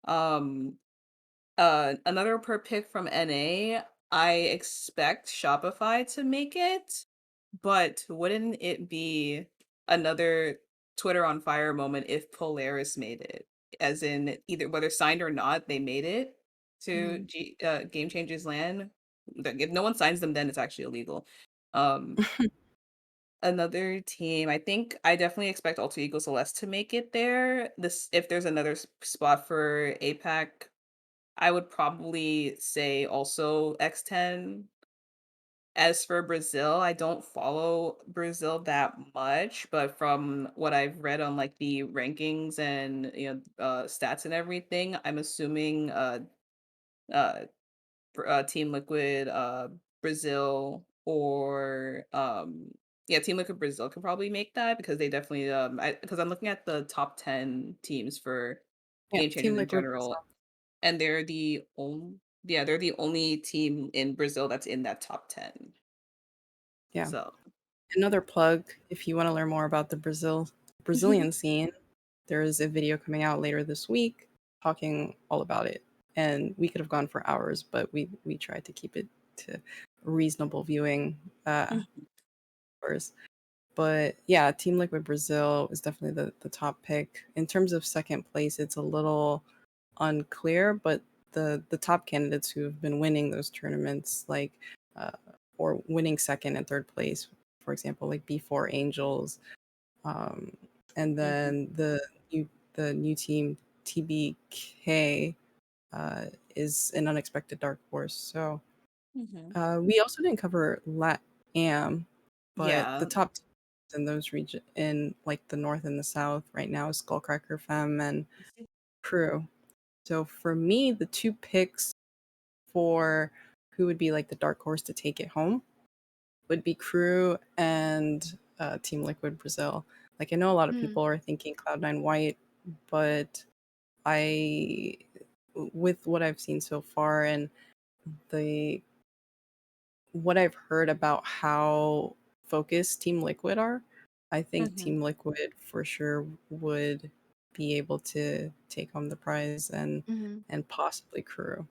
Um, another per pick from NA, I expect Shopify to make it, but wouldn't it be another Twitter on fire moment if Polaris made it? As in either whether signed or not, they made it to Mhm. Game Changers Land. Like, if no one signs them, then it's actually illegal. Um, another team, I think I definitely expect Alter Ego Celeste to make it there. This if there's another spot for APAC, I would probably say also X10. As for Brazil, I don't follow Brazil that much, but from what I've read on like the rankings and stats and everything, I'm assuming uh, Team Liquid Brazil or yeah, Team Liquid Brazil could probably make that because they definitely because I'm looking at the top 10 teams for Yeah, game Team changers in Liquid general, Brazil. and they're the only team in Brazil that's in that top 10. Yeah. So, Another plug, if you want to learn more about the Brazilian scene, there is a video coming out later this week talking all about it. And we could have gone for hours, but we tried to keep it to reasonable viewing Mhm, hours. But yeah, Team Liquid Brazil is definitely the top pick. In terms of second place, it's a little unclear, but the top candidates who have been winning those tournaments, like uh, or winning second and third place, for example, like B4 Angels, um, and mhm, then the new team TBK is an unexpected dark horse. So mhm. we also didn't cover LATAM, but the Yeah. top teams in those region in like the north and the south right now is Skullcracker Fem and Crew. So for me, the two picks for who would be like the dark horse to take it home would be Crew and Team Liquid Brazil. Like I know a lot of Mm. people are thinking Cloud9 White, but I, with what I've seen so far and the what I've heard about how focused Team Liquid are, I think Mhm, Team Liquid for sure would be able to take home the prize Mhm. and possibly Crew.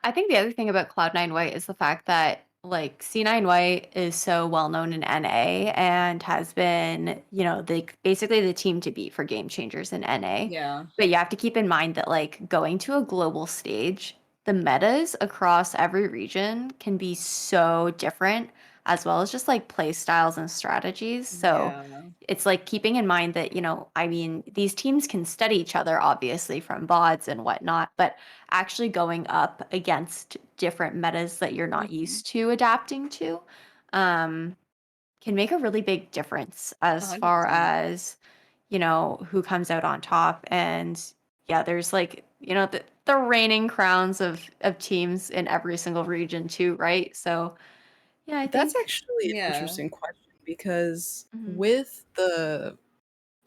I think the other thing about Cloud9 White is the fact that like C9 White is so well known in NA and has been, the basically the team to beat for game changers in NA. yeah. But you have to keep in mind that like going to a global stage, the metas across every region can be so different. as well as just like play styles and strategies. So Yeah. it's like keeping in mind that, I mean, these teams can study each other obviously from VODs and whatnot, but actually going up against different metas that you're not Mhm. used to adapting to um, can make a really big difference as far 100%. as, who comes out on top. And yeah, there's like, the reigning crowns of teams in every single region too, right? So yeah, I That's think. actually an Yeah. interesting question because Mhm. with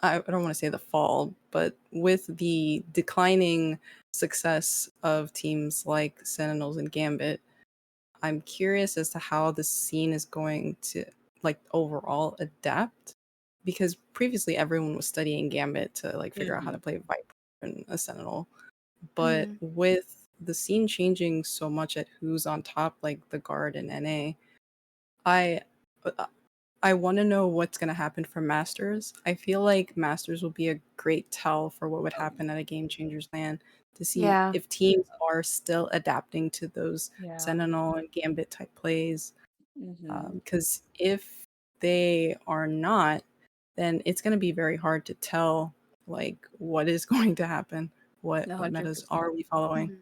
I don't want to say the fall, but with the declining success of teams like Sentinels and Gambit, I'm curious as to how the scene is going to like overall adapt because previously everyone was studying Gambit to like figure out how to Mhm. play Viper and a Sentinel. But Mhm. with the scene changing so much at who's on top, like the Guard and NA, I uh, I want to know what's going to happen for Masters. I feel like Masters will be a great tell for what would happen at a Game Changers LAN to see Yeah. if teams are still adapting to those Yeah. Sentinel and Gambit type plays. Mhm. Because if they are not, then it's going to be very hard to tell like what is going to happen. What metas are 100%. we following? Mhm.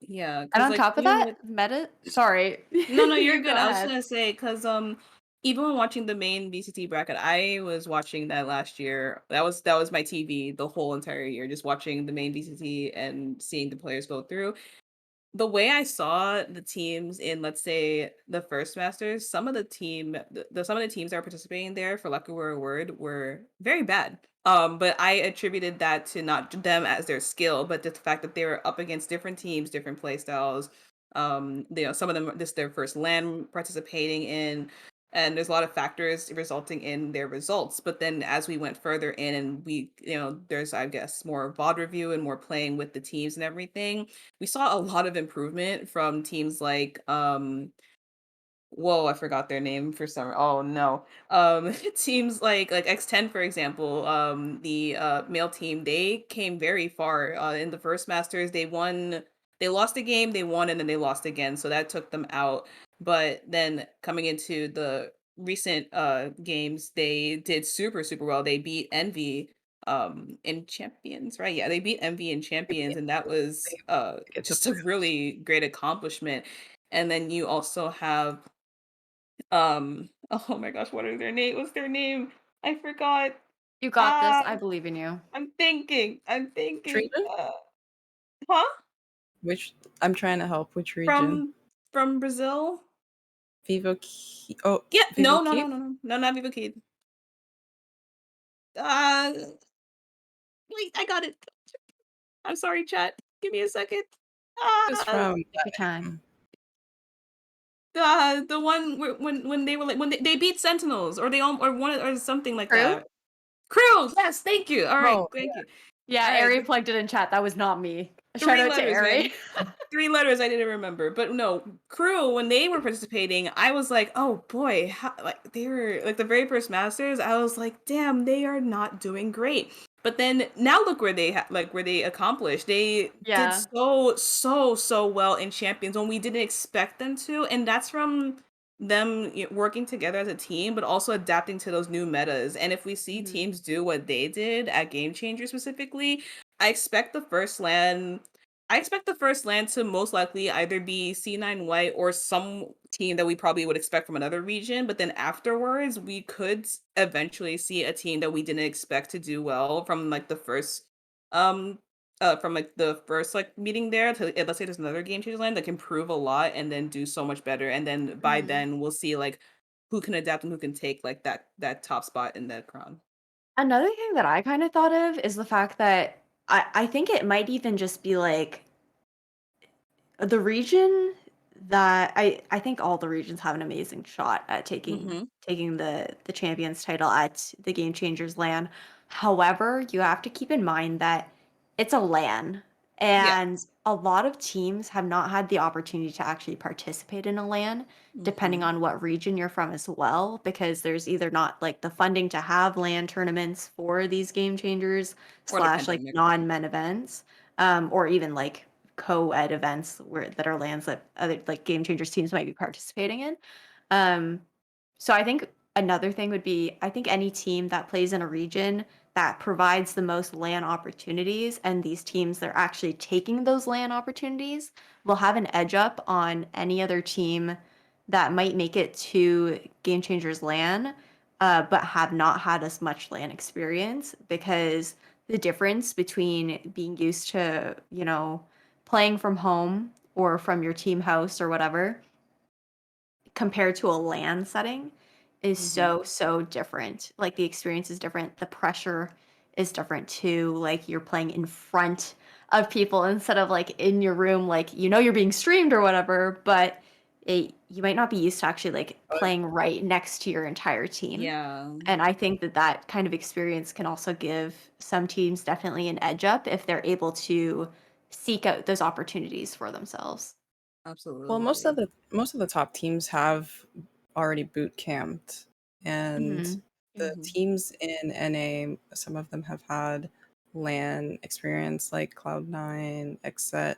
Yeah, And because on like top of even that, with meta sorry. no, you're You go good. I was just ahead. gonna say because even when watching the main BCT bracket, I was watching that last year. That was my TV the whole entire year, just watching the main BCT and seeing the players go through. The way I saw the teams in, let's say, the first Masters, some of the teams that were participating there, for lack of a word, were very bad. But I attributed that to not them as their skill, but the fact that they were up against different teams, different play styles. Some of them this their first LAN participating in, and there's a lot of factors resulting in their results. But then as we went further in, and there's I guess more VOD review and more playing with the teams and everything, we saw a lot of improvement from teams like whoa, I forgot their name for some. Oh no. Teams like X10 for example, the male team, they came very far in the first Masters. They lost a game, they won, and then they lost again, so that took them out. But then coming into the recent games, they did super well. They beat Envy in Champions, right? Yeah, they beat Envy in Champions, and that was They get to just a playoffs. really great accomplishment. And then you also have oh my gosh, what are their name? What's their name? I forgot. You got this. Ah, I believe in you. I'm thinking. Region? Huh? Which I'm trying to help. Which region? From Brazil? Oh, Yeah, Vivo no, no, no, Keep? no, no, no, not Viva Kid. Uh, wait, I got it. I'm sorry, chat. Give me a second. Is Uh, from Take your time. the one when they were like when they beat Sentinels or they all or one or something like True? that. Crew. Yes, thank you. All right, Oh, thank you. Yeah, All right, Ari the plugged it in chat. That was not me. Shout three out to letters, Ari. man. 3 letters I didn't remember, but no, crew when they were participating, I was like, oh boy, like they were like the very first Masters. I was like, damn, they are not doing great. But then now look where where they accomplished. They did Yeah. so well in Champions when we didn't expect them to, and that's from them working together as a team, but also adapting to those new metas. And if we see Mhm. teams do what they did at Game Changer specifically, I expect the first LAN I expect the first LAN to most likely either be C9 White or some team that we probably would expect from another region. But then afterwards, we could eventually see a team that we didn't expect to do well from like the first, like meeting there. To let's say there's another game changer LAN that can prove a lot and then do so much better. And then by Mhm. then we'll see like who can adapt and who can take like that top spot in that crown. Another thing that I kind of thought of is the fact that I think it might even just be like the region that I think all the regions have an amazing shot at Mm-hmm. taking the champions title at the Game Changers LAN. However, you have to keep in mind that it's a LAN Yeah. and a lot of teams have not had the opportunity to actually participate in a LAN depending Mm-hmm. on what region you're from as well, because there's either not like the funding to have LAN tournaments for these Game Changers Or the slash like pandemic. non-men events, or even like co-ed events that are lands that other like Game Changers teams might be participating in. So I think another thing would be I think any team that plays in a region that provides the most LAN opportunities and these teams that are actually taking those LAN opportunities will have an edge up on any other team that might make it to Game Changers LAN, but have not had as much LAN experience because the difference between being used to, playing from home or from your team house or whatever compared to a LAN setting is Mm-hmm. so different. Like the experience is different. The pressure is different too. Like you're playing in front of people instead of like in your room, like you're being streamed or whatever, but you might not be used to actually like playing right next to your entire team. Yeah, And I think that kind of experience can also give some teams definitely an edge up if they're able to seek out those opportunities for themselves. Well, most of absolutely. the top teams have already boot camped, and Mhm. the Mm-hmm. teams in NA, some of them have had LAN experience like Cloud9, Xset.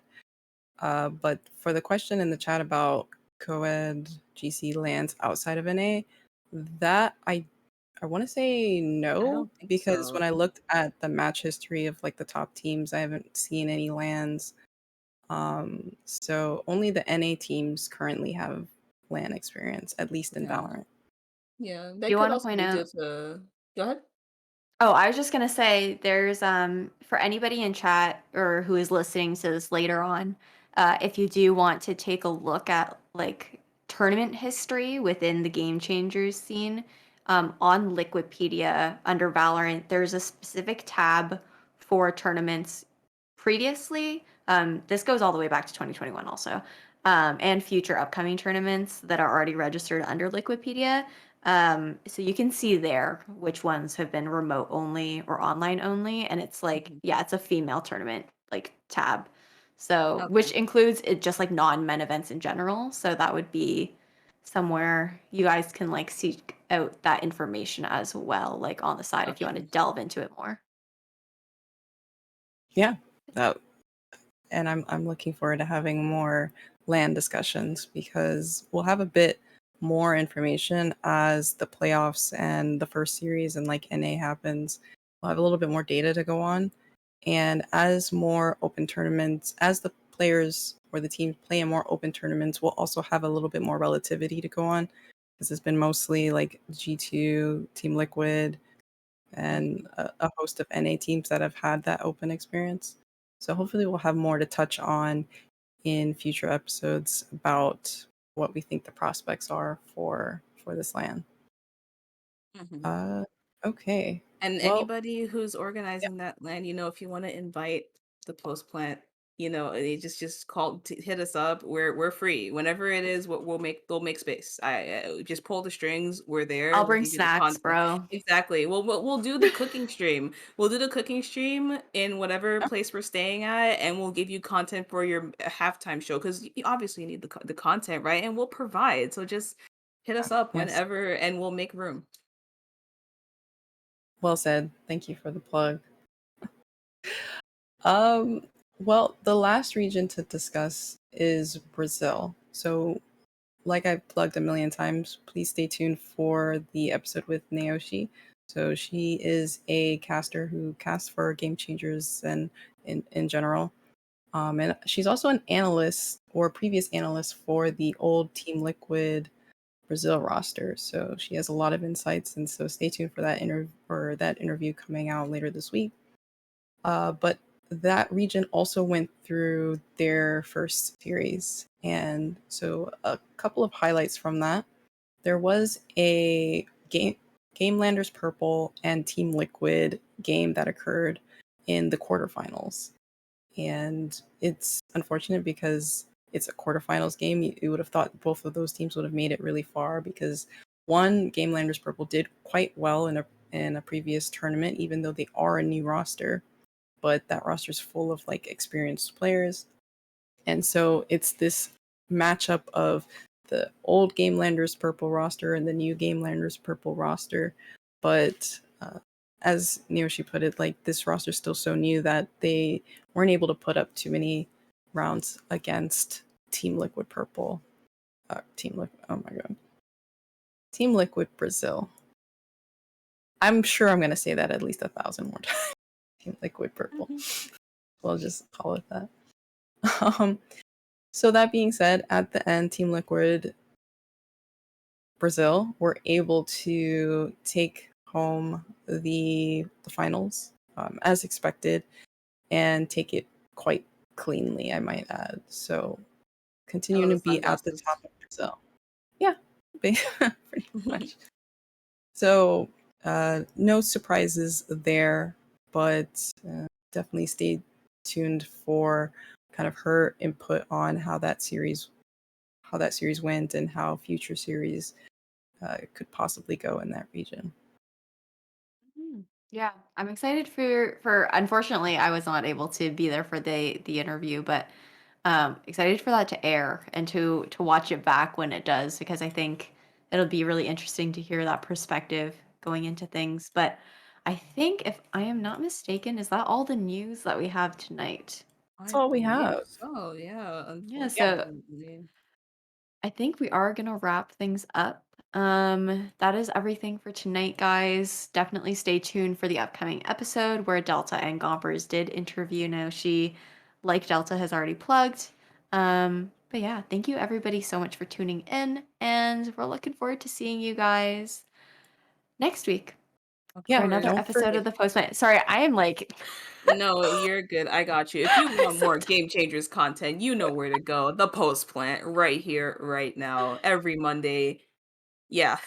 But for the question in the chat about co-ed GC lands outside of NA, that I want to say I no, don't think because so. when I looked at the match history of like the top teams, I haven't seen any lands. So only the NA teams currently have LAN experience, at least in Yeah, Valorant. yeah. Do That you could want to also point be due out? to. Go ahead. Oh, I was just gonna say there's for anybody in chat or who is listening to this later on, if you do want to take a look at like tournament history within the Game Changers scene, on Liquipedia under Valorant, there's a specific tab for tournaments previously. This goes all the way back to 2021 also, and future upcoming tournaments that are already registered under Liquipedia. So you can see there which ones have been remote only or online only, and it's like, Mhm. yeah, it's a female tournament like tab. So Okay. which includes it just like non-men events in general. So that would be somewhere you guys can like seek out that information as well, like on the side if you want to Okay. delve into it more. Yeah, that, and I'm looking forward to having more LAN discussions because we'll have a bit more information as the playoffs and the first series and like NA happens. We'll have a little bit more data to go on. And as more open tournaments, as the players or the teams play in more open tournaments, we'll also have a little bit more relativity to go on. This has been mostly like G2, Team Liquid, and a host of NA teams that have had that open experience. So hopefully we'll have more to touch on in future episodes about what we think the prospects are for this land. Mhm. Uh, okay. And Well, anybody who's yeah, organizing that land, if you want to invite the post plant, they just hit us up. We're free whenever it is. What we'll make space. I just pull the strings. We're there. I'll We'll bring give you the snacks, content. bro. Exactly. We'll do the cooking stream. We'll do the cooking stream in whatever yeah, place we're staying at, and we'll give you content for your halftime show because you obviously need the content, right? And we'll provide. So just hit us up yes. whenever, and we'll make room. Well said. Thank you for the plug. Um, well, the last region to discuss is Brazil. So, like I've plugged a million times, please stay tuned for the episode with Naoshi. So she is a caster who casts for Game Changers and in general. And she's also an analyst or previous analyst for the old Team Liquid Brazil roster. So she has a lot of insights, and so stay tuned for that interview coming out later this week. But that region also went through their first series. And so a couple of highlights from that. There was a Game Landers Purple and Team Liquid game that occurred in the quarterfinals. And it's unfortunate because it's a quarterfinals game. You would have thought both of those teams would have made it really far because one, Game Landers Purple did quite well in a previous tournament, even though they are a new roster, but that roster is full of like experienced players. And so it's this matchup of the old Game Landers Purple roster and the new Game Landers Purple roster. But as Neoshi put it, like this roster is still so new that they weren't able to put up too many rounds against Team Liquid Purple. Team Liquid, oh my god. Team Liquid Brazil. I'm sure I'm going to say that at least 1,000 more times. Team Liquid Purple. We'll just call it that. So that being said, at the end, Team Liquid Brazil were able to take home the finals as expected and take it quite cleanly, I might add. So continuing to be at the top of Brazil. Yeah, pretty much. So no surprises there, but definitely stay tuned for kind of her input on how that series went and how future series could possibly go in that region. Yeah, I'm excited for unfortunately I was not able to be there for the interview, but excited for that to air and to watch it back when it does because I think it'll be really interesting to hear that perspective going into things. But I think if I am not mistaken, is that all the news that we have tonight? That's I all we believe have. so, yeah, Yeah, so unfortunately. I think we are gonna wrap things up. That is everything for tonight, guys. Definitely stay tuned for the upcoming episode where Delta and Gompers did interview. Now she, like Delta, has already plugged. But yeah, thank you everybody so much for tuning in, and we're looking forward to seeing you guys next week for Yeah, another don't episode forget. of the Postman. Sorry, I am like No, you're good. I got you. If you want so more Game Changers content, you know where to go. The Post Plant right here, right now, every Monday. Yeah.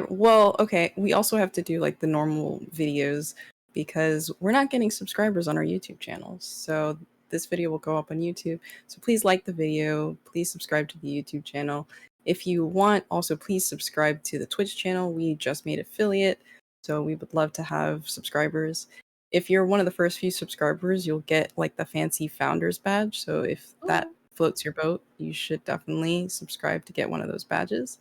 Well, okay, we also have to do like the normal videos because we're not getting subscribers on our YouTube channels. So this video will go up on YouTube. So please like the video, please subscribe to the YouTube channel. If you want, also please subscribe to the Twitch channel. We just made affiliate, so we would love to have subscribers. If you're one of the first few subscribers, you'll get like the fancy founders badge. So if that floats your boat, you should definitely subscribe to get one of those badges.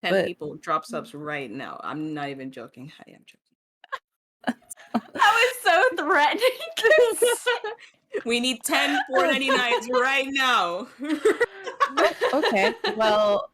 10 But people drop subs right now. I'm not even joking. I am that was so threatening. joking. We need 10 $4.99s right now. okay. Well,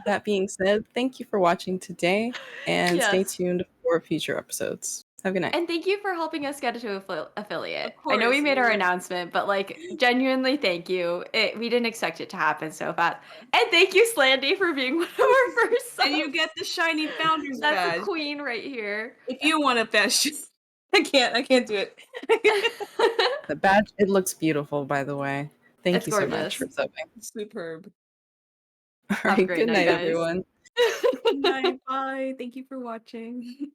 that being said, thank you for watching today and stay Yes. tuned for future episodes. Have a good night. And thank you for helping us get into affiliate. Of I know we course, made our we're- announcement, but like genuinely thank you. We didn't expect it to happen so fast. And thank you, Slandy, for being one of our first subs. And you get the shiny founders That's badge. a queen right here. If you want a badge, I can't do it. The badge, it looks beautiful, by the way. Thank It's you so much for gorgeous. subbing. Superb. All Have a right, great good night, night, guys. everyone. Good night. Bye. Thank you for watching.